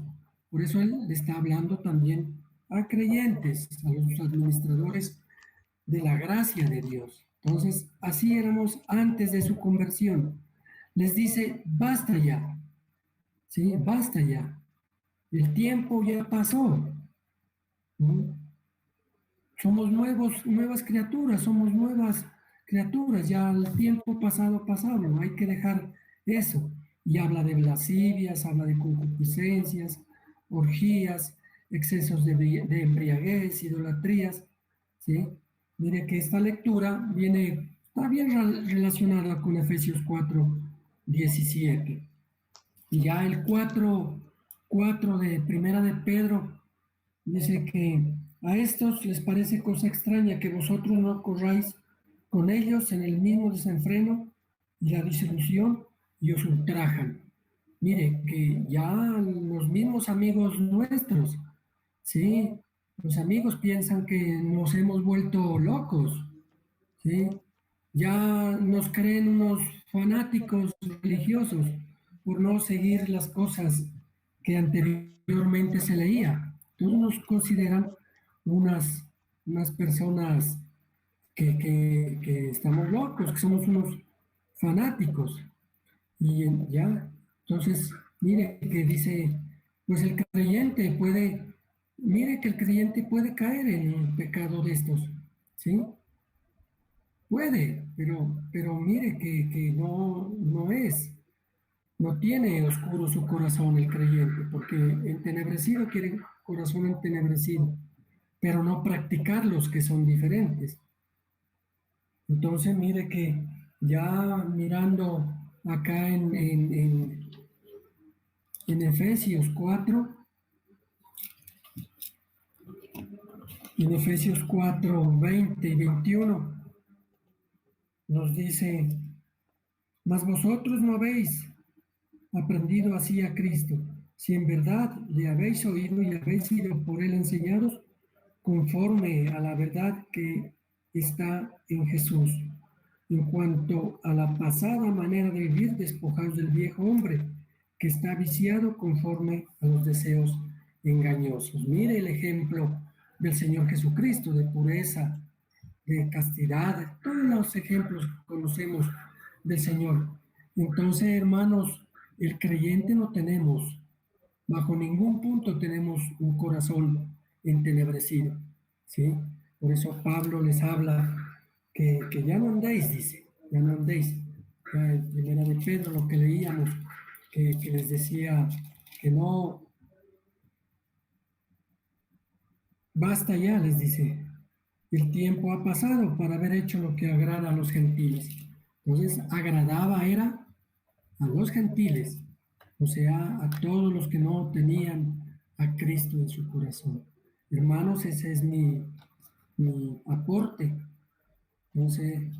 Por eso él le está hablando también a creyentes, a los administradores de la gracia de Dios. Entonces, así éramos antes de su conversión. Les dice, basta ya, ¿sí? Basta ya. El tiempo ya pasó. ¿No? Somos nuevas criaturas, somos nuevas criaturas, ya el tiempo pasado, hay que dejar eso. Y habla de lascivias, habla de concupiscencias, orgías, excesos de embriaguez, idolatrías, ¿sí? Mire que esta lectura está bien relacionada con Efesios 4:17. Y ya el 4:4 de Primera de Pedro dice que a estos les parece cosa extraña que vosotros no corráis con ellos en el mismo desenfreno y la disolución y os ultrajan. Mire, que ya los mismos amigos nuestros, ¿sí? Los amigos piensan que nos hemos vuelto locos, ¿sí? Ya nos creen unos fanáticos religiosos, por no seguir las cosas que anteriormente se leía. Todos nos consideran unas personas que estamos locos, que somos unos fanáticos. Y ya, entonces, mire que dice, pues el creyente puede, mire que el creyente puede caer en un pecado de estos, ¿sí? Puede, pero mire que no es, no tiene oscuro su corazón el creyente, porque entenebrecido quiere corazón entenebrecido, pero no practicar los que son diferentes. Entonces, mire que ya mirando acá en Efesios 4, en Efesios 4, 20 y 21, nos dice, mas vosotros no habéis aprendido así a Cristo, si en verdad le habéis oído y habéis sido por él enseñados conforme a la verdad que está en Jesús. En cuanto a la pasada manera de vivir, despojados del viejo hombre, que está viciado conforme a los deseos engañosos. Mire el ejemplo del Señor Jesucristo, de pureza, de castidad, todos los ejemplos que conocemos del Señor. Entonces, hermanos, el creyente no tenemos, bajo ningún punto tenemos un corazón entenebrecido, ¿sí? Por eso Pablo les habla que ya no andéis, dice, ya no andéis. Ya en primera de Pedro, lo que leíamos, que les decía que no, basta ya, les dice, el tiempo ha pasado para haber hecho lo que agrada a los gentiles. Entonces, agradaba era a los gentiles, o sea, a todos los que no tenían a Cristo en su corazón. Hermanos, ese es mi aporte. Entonces,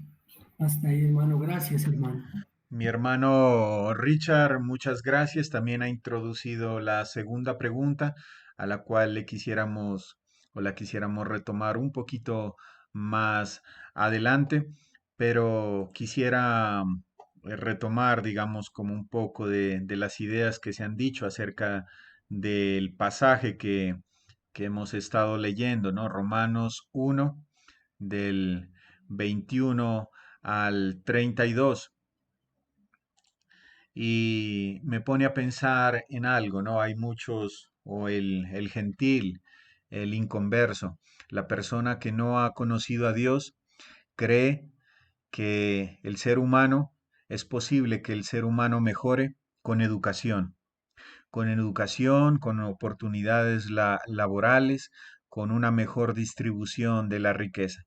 hasta ahí, hermano. Gracias, hermano. Mi hermano Richard, muchas gracias. También ha introducido la segunda pregunta a la cual le quisiéramos o la quisiéramos retomar un poquito más adelante, pero quisiera retomar, digamos, como un poco de las ideas que se han dicho acerca del pasaje que hemos estado leyendo, ¿no? Romanos 1, del 21 al 32. Y me pone a pensar en algo, ¿no? Hay muchos, o el gentil, el inconverso, la persona que no ha conocido a Dios, cree que el ser humano, es posible que el ser humano mejore con educación, con oportunidades laborales, con una mejor distribución de la riqueza.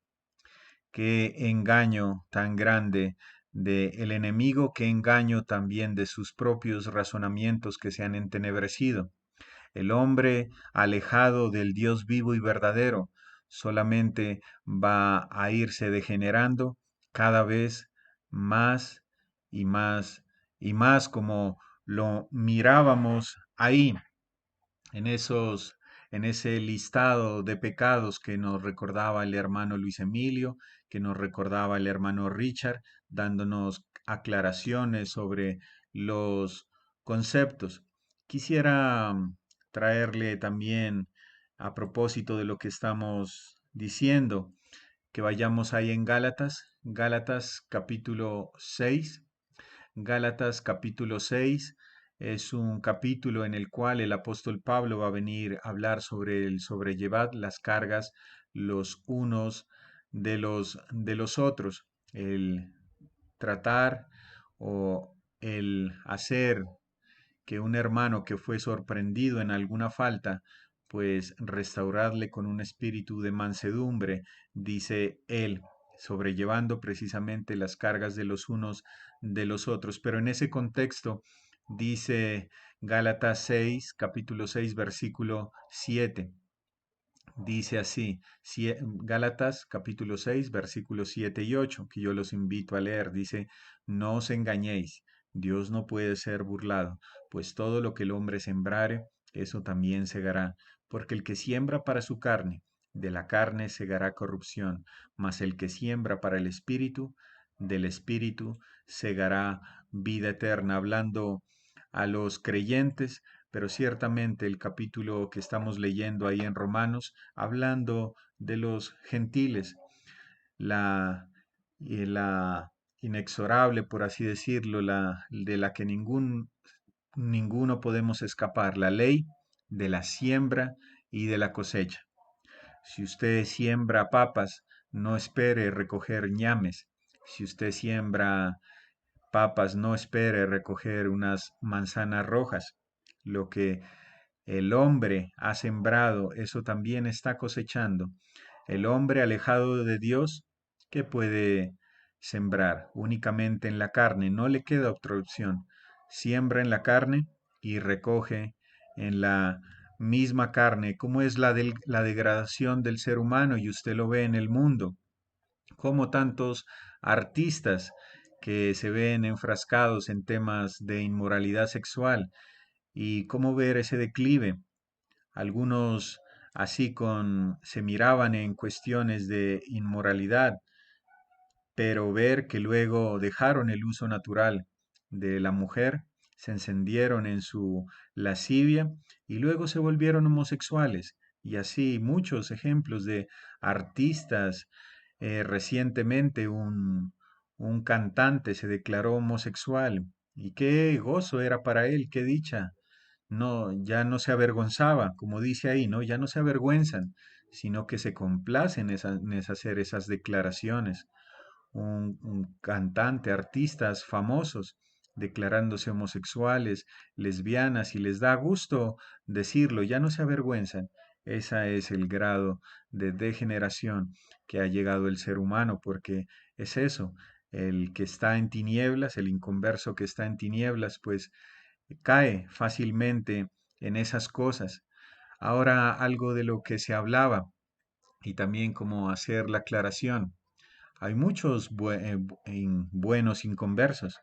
Qué engaño tan grande del enemigo, qué engaño también de sus propios razonamientos que se han entenebrecido. El hombre alejado del Dios vivo y verdadero solamente va a irse degenerando cada vez más y más y más, como lo mirábamos ahí en esos, en ese listado de pecados que nos recordaba el hermano Luis Emilio, que nos recordaba el hermano Richard, dándonos aclaraciones sobre los conceptos. Quisiera traerle también, a propósito de lo que estamos diciendo, que vayamos ahí en Gálatas, Gálatas capítulo 6. Gálatas capítulo 6 es un capítulo en el cual el apóstol Pablo va a venir a hablar sobre el sobrellevar las cargas los unos de los otros, el tratar o el hacer que un hermano que fue sorprendido en alguna falta, pues restaurarle con un espíritu de mansedumbre, dice él, sobrellevando precisamente las cargas de los unos de los otros. Pero en ese contexto dice Gálatas 6, capítulo 6, versículo 7. Dice así, Gálatas capítulo 6, versículos 7 y 8, que yo los invito a leer. Dice, no os engañéis, Dios no puede ser burlado, pues todo lo que el hombre sembrare, eso también segará. Porque el que siembra para su carne, de la carne segará corrupción, mas el que siembra para el espíritu, del espíritu segará vida eterna. Hablando a los creyentes, pero ciertamente el capítulo que estamos leyendo ahí en Romanos, hablando de los gentiles, la inexorable, por así decirlo, de la que ninguno podemos escapar, la ley de la siembra y de la cosecha. Si usted siembra papas, no espere recoger ñames. Si usted siembra papas, no espere recoger unas manzanas rojas. Lo que el hombre ha sembrado, eso también está cosechando. El hombre alejado de Dios, ¿qué puede sembrar? Únicamente en la carne, no le queda otra opción. Siembra en la carne y recoge en la misma carne. ¿Cómo es la degradación del ser humano? Y usted lo ve en el mundo. Como tantos artistas que se ven enfrascados en temas de inmoralidad sexual y cómo ver ese declive. Algunos se miraban en cuestiones de inmoralidad, pero ver que luego dejaron el uso natural de la mujer, se encendieron en su lascivia y luego se volvieron homosexuales. Y así muchos ejemplos de artistas. Recientemente un cantante se declaró homosexual y qué gozo era para él, qué dicha. No, ya no se avergonzaba, como dice ahí, ¿no? Ya no se avergüenzan, sino que se complacen en hacer esas declaraciones. Un cantante, artistas famosos declarándose homosexuales, lesbianas, y les da gusto decirlo, ya no se avergüenzan. Ese es el grado de degeneración que ha llegado el ser humano, porque es eso, el que está en tinieblas, el inconverso que está en tinieblas, pues cae fácilmente en esas cosas. Ahora algo de lo que se hablaba y también como hacer la aclaración. Hay muchos buenos inconversos,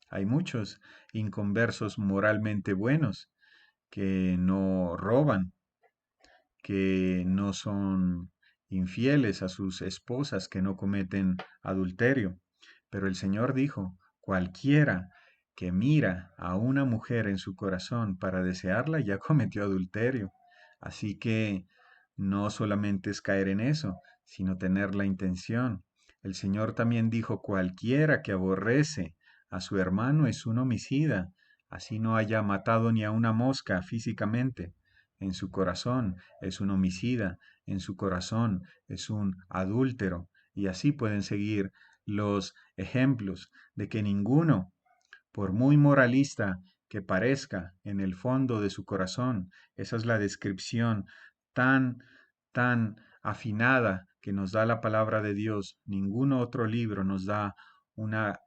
hay muchos inconversos moralmente buenos que no roban, que no son infieles a sus esposas, que no cometen adulterio. Pero el Señor dijo, cualquiera que mira a una mujer en su corazón para desearla ya cometió adulterio. Así que no solamente es caer en eso, sino tener la intención. El Señor también dijo, cualquiera que aborrece a su hermano es un homicida, así no haya matado ni a una mosca físicamente. En su corazón es un homicida, en su corazón es un adúltero. Y así pueden seguir los ejemplos de que ninguno, por muy moralista que parezca en el fondo de su corazón, esa es la descripción tan, tan afinada que nos da la palabra de Dios. Ningún otro libro nos da una,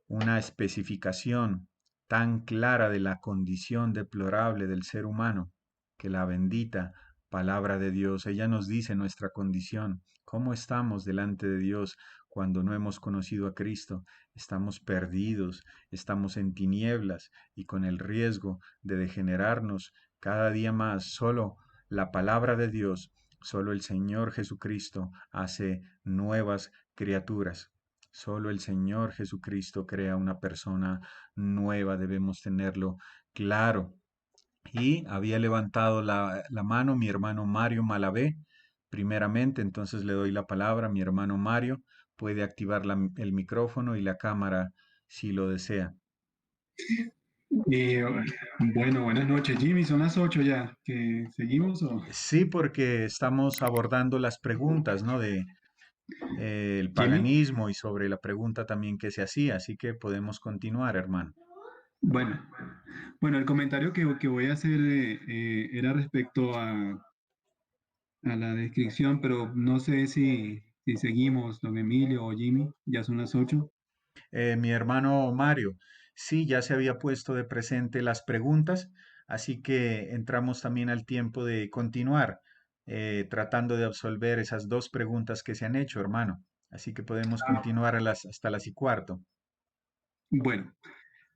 una especificación tan clara de la condición deplorable del ser humano que la bendita palabra de Dios. Ella nos dice nuestra condición, cómo estamos delante de Dios cuando no hemos conocido a Cristo. Estamos perdidos, estamos en tinieblas y con el riesgo de degenerarnos cada día más. Solo la palabra de Dios, solo el Señor Jesucristo hace nuevas criaturas. Solo el Señor Jesucristo crea una persona nueva, debemos tenerlo claro. Y había levantado la mano mi hermano Mario Malavé, primeramente, entonces le doy la palabra. Mi hermano Mario puede activar el micrófono y la cámara si lo desea. Eh, bueno, buenas noches, Jimmy. Son las 8 ya. ¿Que seguimos o? Sí, porque estamos abordando las preguntas, ¿no? De el Jimmy. paganismo y sobre la pregunta también que se hacía, así que podemos continuar, hermano. Bueno, bueno, el comentario que voy a hacer era respecto a la descripción, pero no sé si seguimos, don Emilio o Jimmy. Ya son las 8. Mi hermano Mario, sí, ya se había puesto de presente las preguntas, así que entramos también al tiempo de continuar tratando de absolver esas dos preguntas que se han hecho, hermano. Así que podemos continuar hasta las y cuarto. Bueno,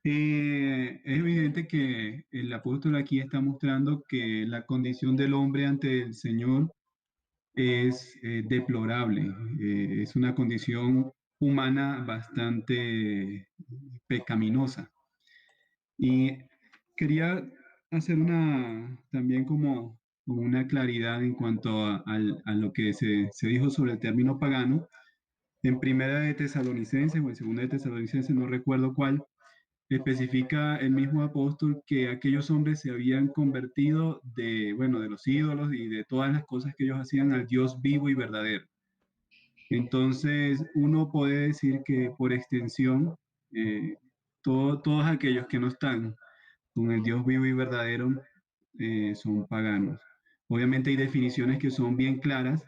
es evidente que el apóstol aquí está mostrando que la condición del hombre ante el Señor es deplorable, es una condición humana bastante pecaminosa. Y quería hacer también como una claridad en cuanto a lo que se dijo sobre el término pagano. En Primera de Tesalonicenses o en Segunda de Tesalonicenses, no recuerdo cuál, especifica el mismo apóstol que aquellos hombres se habían convertido bueno, de los ídolos y de todas las cosas que ellos hacían al Dios vivo y verdadero. Entonces, uno puede decir que por extensión, eh, todos aquellos que no están con el Dios vivo y verdadero son paganos. Obviamente hay definiciones que son bien claras,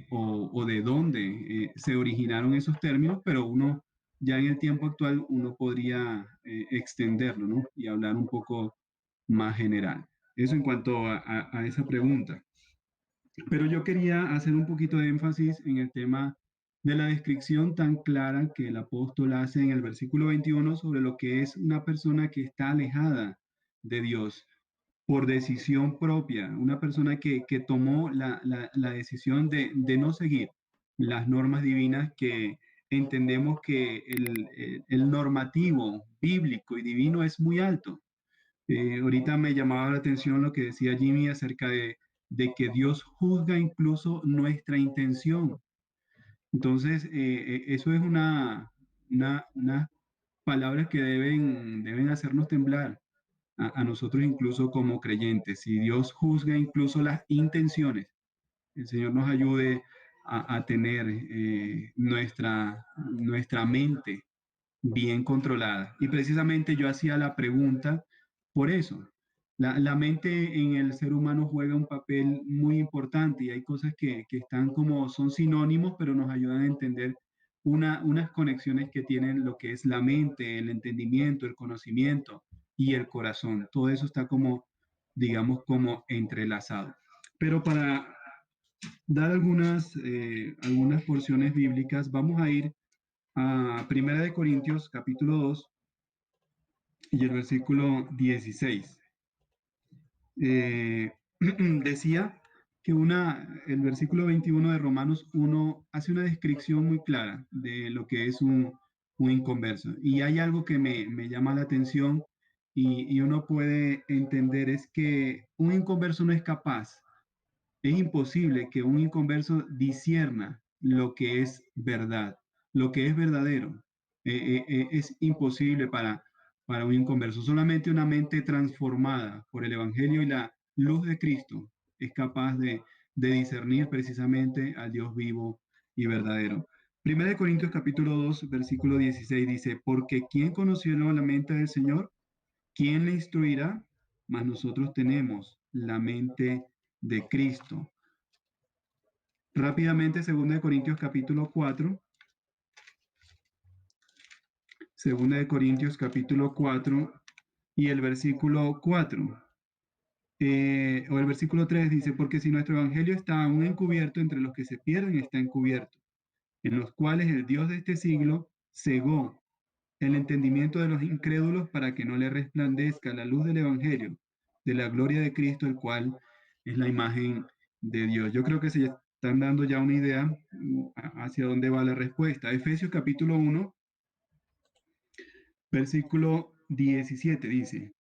o de dónde se originaron esos términos, pero uno ya en el tiempo actual uno podría extenderlo, ¿no? Y hablar un poco más general. Eso en cuanto a esa pregunta. Pero yo quería hacer un poquito de énfasis en el tema de la descripción tan clara que el apóstol hace en el versículo 21 sobre lo que es una persona que está alejada de Dios por decisión propia, una persona que tomó la decisión de no seguir las normas divinas, que entendemos que el normativo bíblico y divino es muy alto. Ahorita me llamaba la atención lo que decía Jimmy acerca de que Dios juzga incluso nuestra intención. Entonces, eso es una palabras que deben hacernos temblar a nosotros incluso como creyentes. Si Dios juzga incluso las intenciones, el Señor nos ayude a tener nuestra mente bien controlada. Y precisamente yo hacía la pregunta por eso. La mente en el ser humano juega un papel muy importante y hay cosas que están como, son sinónimos, pero nos ayudan a entender unas conexiones que tienen lo que es la mente, el entendimiento, el conocimiento y el corazón. Todo eso está como, digamos, como entrelazado. Pero para dar algunas porciones bíblicas, vamos a ir a Primera de Corintios, capítulo 2 y el versículo 16. Eh, decía que el versículo 21 de Romanos 1 hace una descripción muy clara de lo que es un inconverso. Y hay algo que me llama la atención y uno puede entender, es que un inconverso no es capaz. Es imposible que un inconverso discierna lo que es verdad, lo que es verdadero. Es imposible para un inconverso. Solamente una mente transformada por el Evangelio y la luz de Cristo es capaz de discernir precisamente al Dios vivo y verdadero. Primera de Corintios capítulo 2, versículo 16 dice, porque ¿quién conoció la mente del Señor? ¿Quién le instruirá? Mas nosotros tenemos la mente de Cristo. Rápidamente, 2 capítulo 4. 2 capítulo 4 y el versículo 4. O el versículo 3 dice, porque si nuestro evangelio está aún encubierto, entre los que se pierden está encubierto, en los cuales el Dios de este siglo cegó el entendimiento de los incrédulos para que no le resplandezca la luz del evangelio, de la gloria de Cristo, el cual es la imagen de Dios. Yo creo que se están dando ya una idea hacia dónde va la respuesta. Efesios capítulo 1, versículo 17 dice,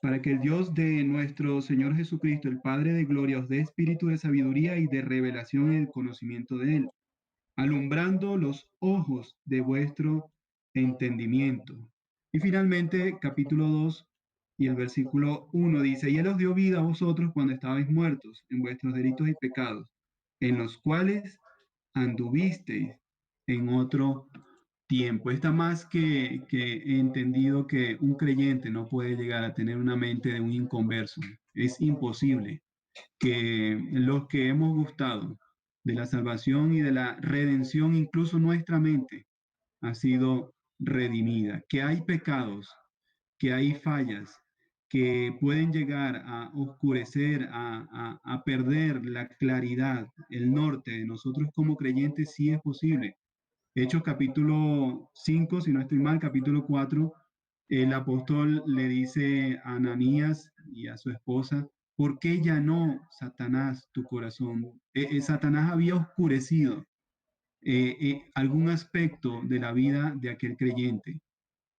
para que el Dios de nuestro Señor Jesucristo, el Padre de gloria, os dé espíritu de sabiduría y de revelación en el conocimiento de Él, alumbrando los ojos de vuestro entendimiento. Y finalmente, capítulo 2 y el versículo 1 dice, y Él os dio vida a vosotros cuando estabais muertos en vuestros delitos y pecados, en los cuales anduvisteis en otro tiempo. Está más que entendido que un creyente no puede llegar a tener una mente de un inconverso. Es imposible que los que hemos gustado de la salvación y de la redención, incluso nuestra mente ha sido redimida, que hay pecados, que hay fallas, que pueden llegar a oscurecer, a perder la claridad, el norte de nosotros como creyentes, sí es posible. Hechos capítulo 5, si no estoy mal, capítulo 4, el apóstol le dice a Ananías y a su esposa, ¿por qué llanó Satanás tu corazón? Satanás había oscurecido algún aspecto de la vida de aquel creyente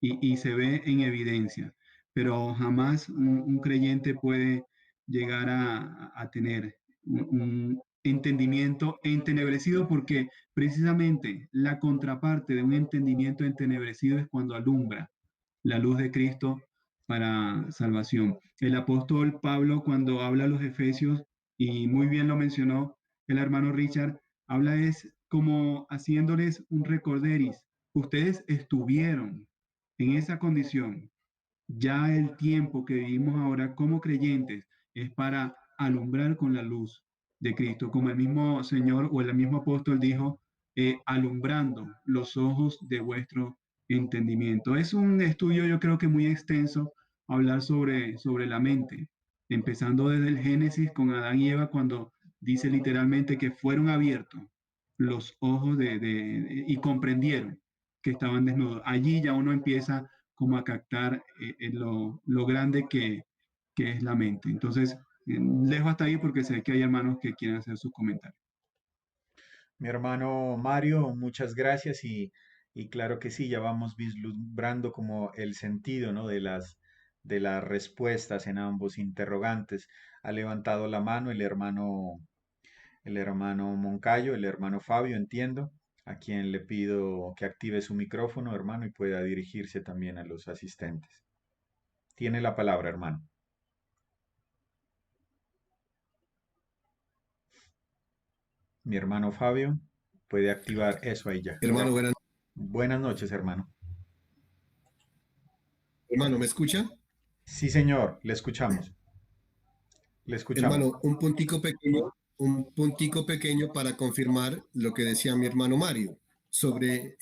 y se ve en evidencia. pero jamás un creyente puede llegar a tener un entendimiento entenebrecido, porque precisamente la contraparte de un entendimiento entenebrecido es cuando alumbra la luz de Cristo para salvación. El apóstol Pablo, cuando habla a los Efesios, y muy bien lo mencionó el hermano Richard, habla es como haciéndoles un recorderis. Ustedes estuvieron en esa condición. Ya el tiempo que vivimos ahora como creyentes es para alumbrar con la luz de Cristo, como el mismo Señor o el mismo apóstol dijo, alumbrando los ojos de vuestro entendimiento. Es un estudio, yo creo que muy extenso, hablar sobre la mente, empezando desde el Génesis con Adán y Eva, cuando dice literalmente que fueron abiertos los ojos y comprendieron que estaban desnudos. Allí ya uno empieza como a captar lo grande que es la mente. Entonces, dejo hasta ahí porque sé que hay hermanos que quieren hacer sus comentarios. Mi hermano Mario, muchas gracias y claro que sí, ya vamos vislumbrando como el sentido, ¿no? de las respuestas en ambos interrogantes. Ha levantado la mano el hermano Moncayo, el hermano Fabio, entiendo, a quien le pido que active su micrófono, hermano, y pueda dirigirse también a los asistentes. Tiene la palabra, hermano. Mi hermano Fabio puede activar eso ahí ya. Hermano, Buenas noches, hermano. hermano, ¿me escucha? Sí, señor, le escuchamos. Le escuchamos. Hermano, un puntico pequeño para confirmar lo que decía mi hermano Mario sobre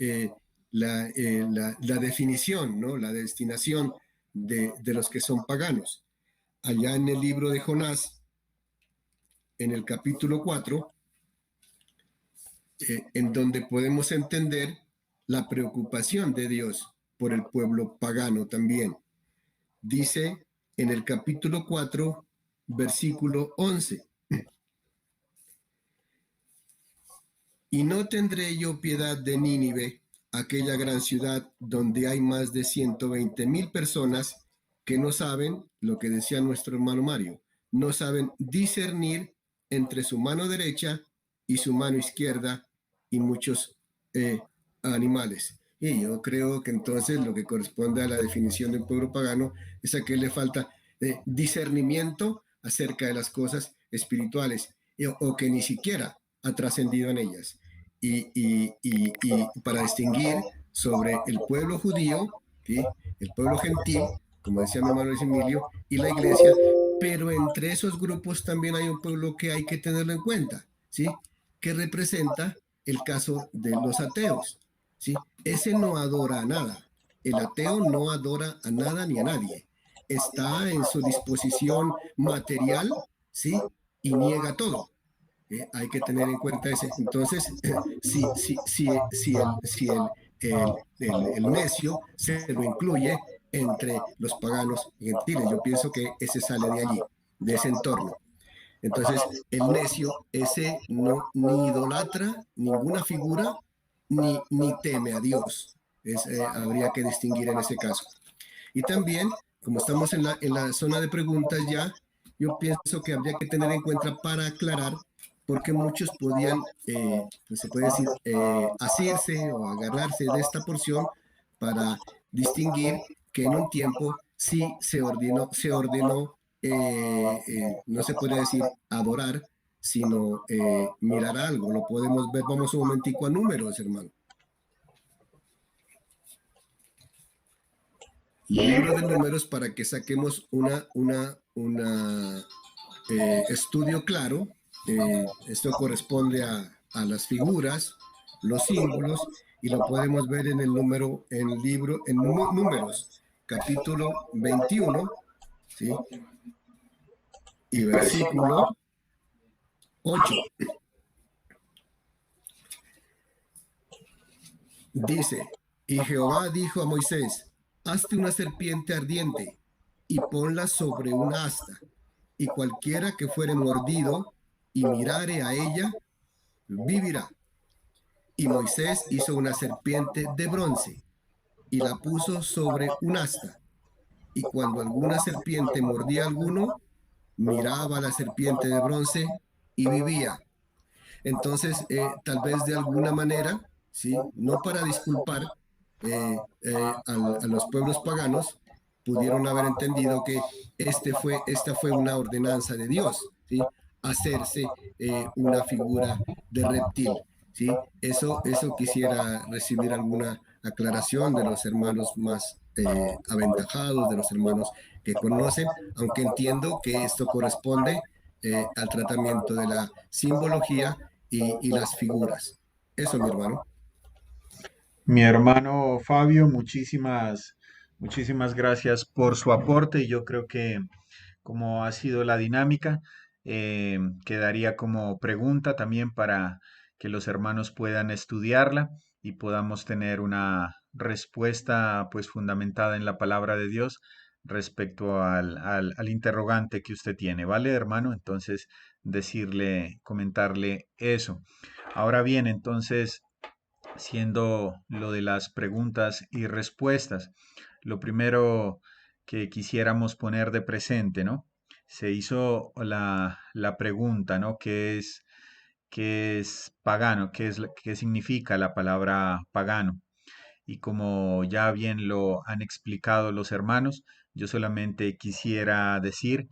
la definición, ¿no? La destinación de los que son paganos. Allá en el libro de Jonás, en el capítulo 4, en donde podemos entender la preocupación de Dios por el pueblo pagano también. Dice en el capítulo 4, versículo 11. Y no tendré yo piedad de Nínive, aquella gran ciudad donde hay más de 120,000 personas que no saben, lo que decía nuestro hermano Mario, no saben discernir entre su mano derecha y su mano izquierda y muchos animales. Y yo creo que entonces lo que corresponde a la definición de un pueblo pagano es a que le falta discernimiento acerca de las cosas espirituales o que ni siquiera ha trascendido en ellas. Y para distinguir sobre el pueblo judío, ¿sí? El pueblo gentil, como decía mi hermano Luis Emilio, y la iglesia, pero entre esos grupos también hay un pueblo que hay que tenerlo en cuenta, ¿sí? Que representa el caso de los ateos, ¿sí? Ese no adora a nada. El ateo no adora a nada ni a nadie. Está en su disposición material, ¿sí? Y niega todo. Hay que tener en cuenta ese. Entonces, el necio se lo incluye entre los paganos y gentiles. Yo pienso que ese sale de allí, de ese entorno. Entonces, el necio, ese no ni idolatra ninguna figura, ni teme a Dios. Habría que distinguir en ese caso. Y también, como estamos en la zona de preguntas ya, yo pienso que habría que tener en cuenta para aclarar, porque muchos podían, pues se puede decir, asirse o agarrarse de esta porción para distinguir que en un tiempo sí se ordenó no se puede decir adorar, sino mirar algo. Lo podemos ver, vamos un momentico a números, hermano. Libro de números para que saquemos estudio claro. Esto corresponde a las figuras, los símbolos, y lo podemos ver en el libro, en números, capítulo 21, ¿sí? Y versículo 8. Dice, y Jehová dijo a Moisés, hazte una serpiente ardiente y ponla sobre una asta, y cualquiera que fuere mordido y mirare a ella, vivirá. Y Moisés hizo una serpiente de bronce y la puso sobre un asta, y cuando alguna serpiente mordía a alguno, miraba a la serpiente de bronce y vivía. Entonces, tal vez de alguna manera, ¿sí? No para disculpar a los pueblos paganos, pudieron haber entendido que esta fue una ordenanza de Dios, ¿sí? Hacerse una figura de reptil, ¿sí? Eso quisiera recibir alguna aclaración de los hermanos más aventajados, de los hermanos que conocen, aunque entiendo que esto corresponde al tratamiento de la simbología y las figuras. Eso, mi hermano. Mi hermano Fabio, muchísimas gracias por su aporte y yo creo que como ha sido la dinámica, quedaría como pregunta también para que los hermanos puedan estudiarla y podamos tener una respuesta pues fundamentada en la palabra de Dios respecto al interrogante que usted tiene, ¿vale, hermano? Entonces, comentarle eso. Ahora bien, entonces, siendo lo de las preguntas y respuestas, lo primero que quisiéramos poner de presente, ¿no? Se hizo la pregunta, ¿no? Qué es pagano? ¿Qué significa la palabra pagano? Y como ya bien lo han explicado los hermanos, yo solamente quisiera decir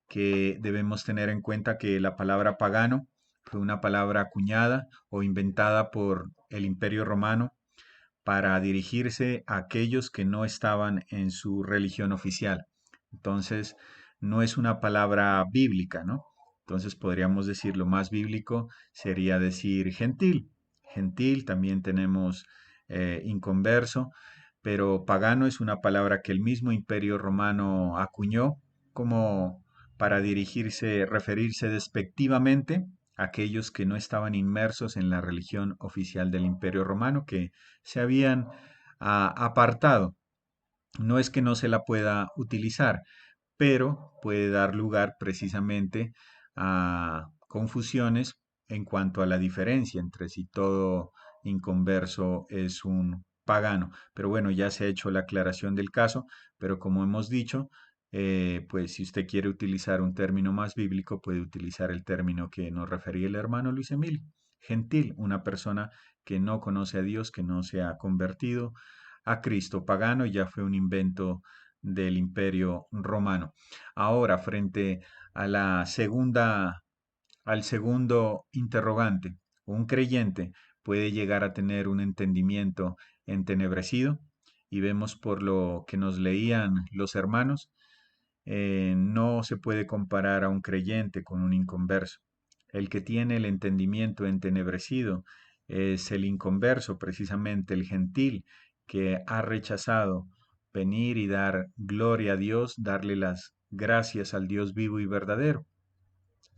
que debemos tener en cuenta que la palabra pagano fue una palabra acuñada o inventada por el Imperio Romano para dirigirse a aquellos que no estaban en su religión oficial. Entonces, no es una palabra bíblica, ¿no? Entonces podríamos decir lo más bíblico sería decir gentil. Gentil, también tenemos inconverso, pero pagano es una palabra que el mismo Imperio Romano acuñó como para referirse despectivamente a aquellos que no estaban inmersos en la religión oficial del Imperio Romano, que se habían apartado. No es que no se la pueda utilizar, pero puede dar lugar precisamente a confusiones en cuanto a la diferencia entre si todo inconverso es un pagano. Pero bueno, ya se ha hecho la aclaración del caso, pero como hemos dicho, pues si usted quiere utilizar un término más bíblico, puede utilizar el término que nos refería el hermano Luis Emilio. Gentil, una persona que no conoce a Dios, que no se ha convertido a Cristo. Pagano ya fue un invento del Imperio Romano. Ahora, frente a al segundo interrogante, un creyente puede llegar a tener un entendimiento entenebrecido, y vemos por lo que nos leían los hermanos, no se puede comparar a un creyente con un inconverso. El que tiene el entendimiento entenebrecido es el inconverso, precisamente el gentil, que ha rechazado venir y dar gloria a Dios, darle las gracias al Dios vivo y verdadero.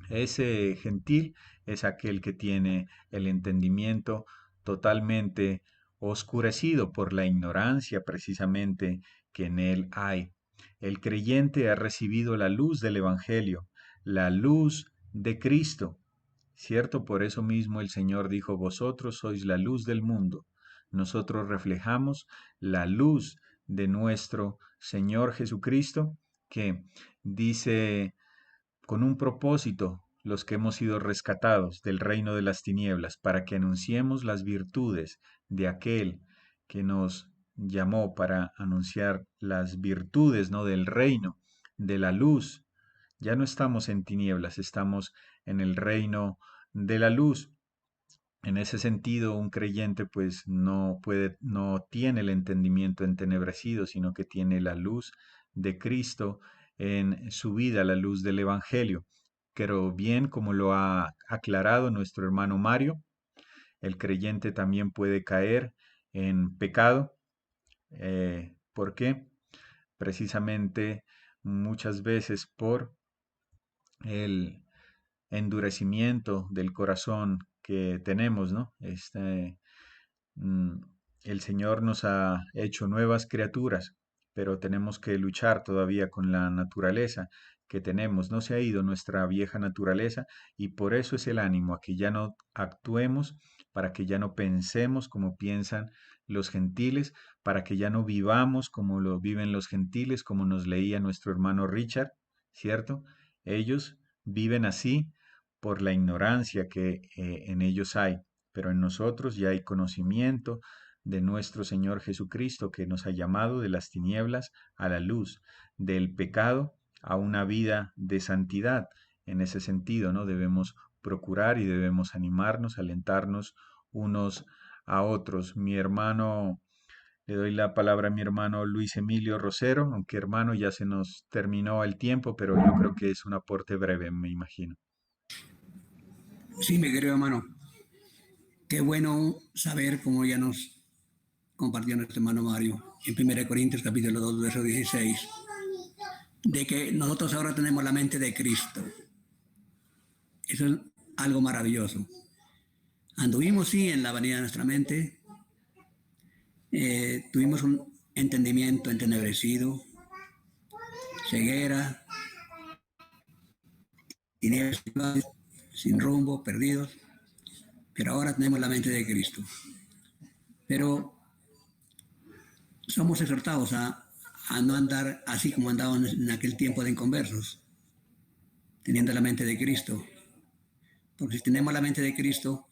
Ese gentil es aquel que tiene el entendimiento totalmente oscurecido por la ignorancia precisamente que en él hay. El creyente ha recibido la luz del Evangelio, la luz de Cristo, ¿cierto? Por eso mismo el Señor dijo, vosotros sois la luz del mundo. Nosotros reflejamos la luz de nuestro Señor Jesucristo, que dice con un propósito los que hemos sido rescatados del reino de las tinieblas, para que anunciemos las virtudes de aquel que nos llamó para anunciar las virtudes, ¿no? Del reino, de la luz. Ya no estamos en tinieblas, estamos en el reino de la luz. En ese sentido, un creyente pues no tiene el entendimiento entenebrecido, sino que tiene la luz de Cristo en su vida, la luz del Evangelio. Pero bien, como lo ha aclarado nuestro hermano Mario, el creyente también puede caer en pecado. ¿Por qué? Precisamente muchas veces por el endurecimiento del corazón que tenemos, ¿no? Mm, el Señor nos ha hecho nuevas criaturas, pero tenemos que luchar todavía con la naturaleza que tenemos. No se ha ido nuestra vieja naturaleza, y por eso es el ánimo a que ya no actuemos, para que ya no pensemos como piensan los gentiles, para que ya no vivamos como lo viven los gentiles, como nos leía nuestro hermano Richard, ¿cierto? Ellos viven así por la ignorancia que en ellos hay, pero en nosotros ya hay conocimiento de nuestro Señor Jesucristo, que nos ha llamado de las tinieblas a la luz, del pecado a una vida de santidad. En ese sentido, ¿no? Debemos procurar y debemos animarnos, alentarnos unos a otros. Mi hermano, le doy la palabra a mi hermano Luis Emilio Rosero, aunque hermano ya se nos terminó el tiempo, pero yo creo que es un aporte breve, me imagino. Sí, mi querido hermano, qué bueno saber cómo ya nos compartió nuestro hermano Mario en 1 Corintios capítulo 2, verso 16, de que nosotros ahora tenemos la mente de Cristo. Eso es algo maravilloso. Anduvimos, sí, en la vanidad de nuestra mente, tuvimos un entendimiento entenebrecido, ceguera, tinieblas, sin rumbo, perdidos, pero ahora tenemos la mente de Cristo. Pero somos exhortados a no andar así como andaban en aquel tiempo de inconversos, teniendo la mente de Cristo. Porque si tenemos la mente de Cristo,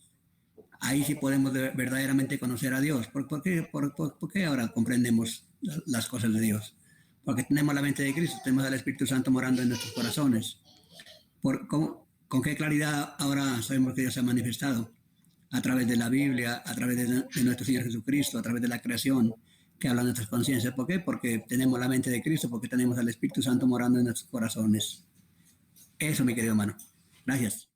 ahí sí podemos verdaderamente conocer a Dios. ¿Por qué ahora comprendemos las cosas de Dios? Porque tenemos la mente de Cristo, tenemos al Espíritu Santo morando en nuestros corazones. ¿Con qué claridad ahora sabemos que Dios se ha manifestado? A través de la Biblia, a través de nuestro Señor Jesucristo, a través de la creación que habla nuestras conciencias. ¿Por qué? Porque tenemos la mente de Cristo, porque tenemos al Espíritu Santo morando en nuestros corazones. Eso, mi querido hermano. Gracias.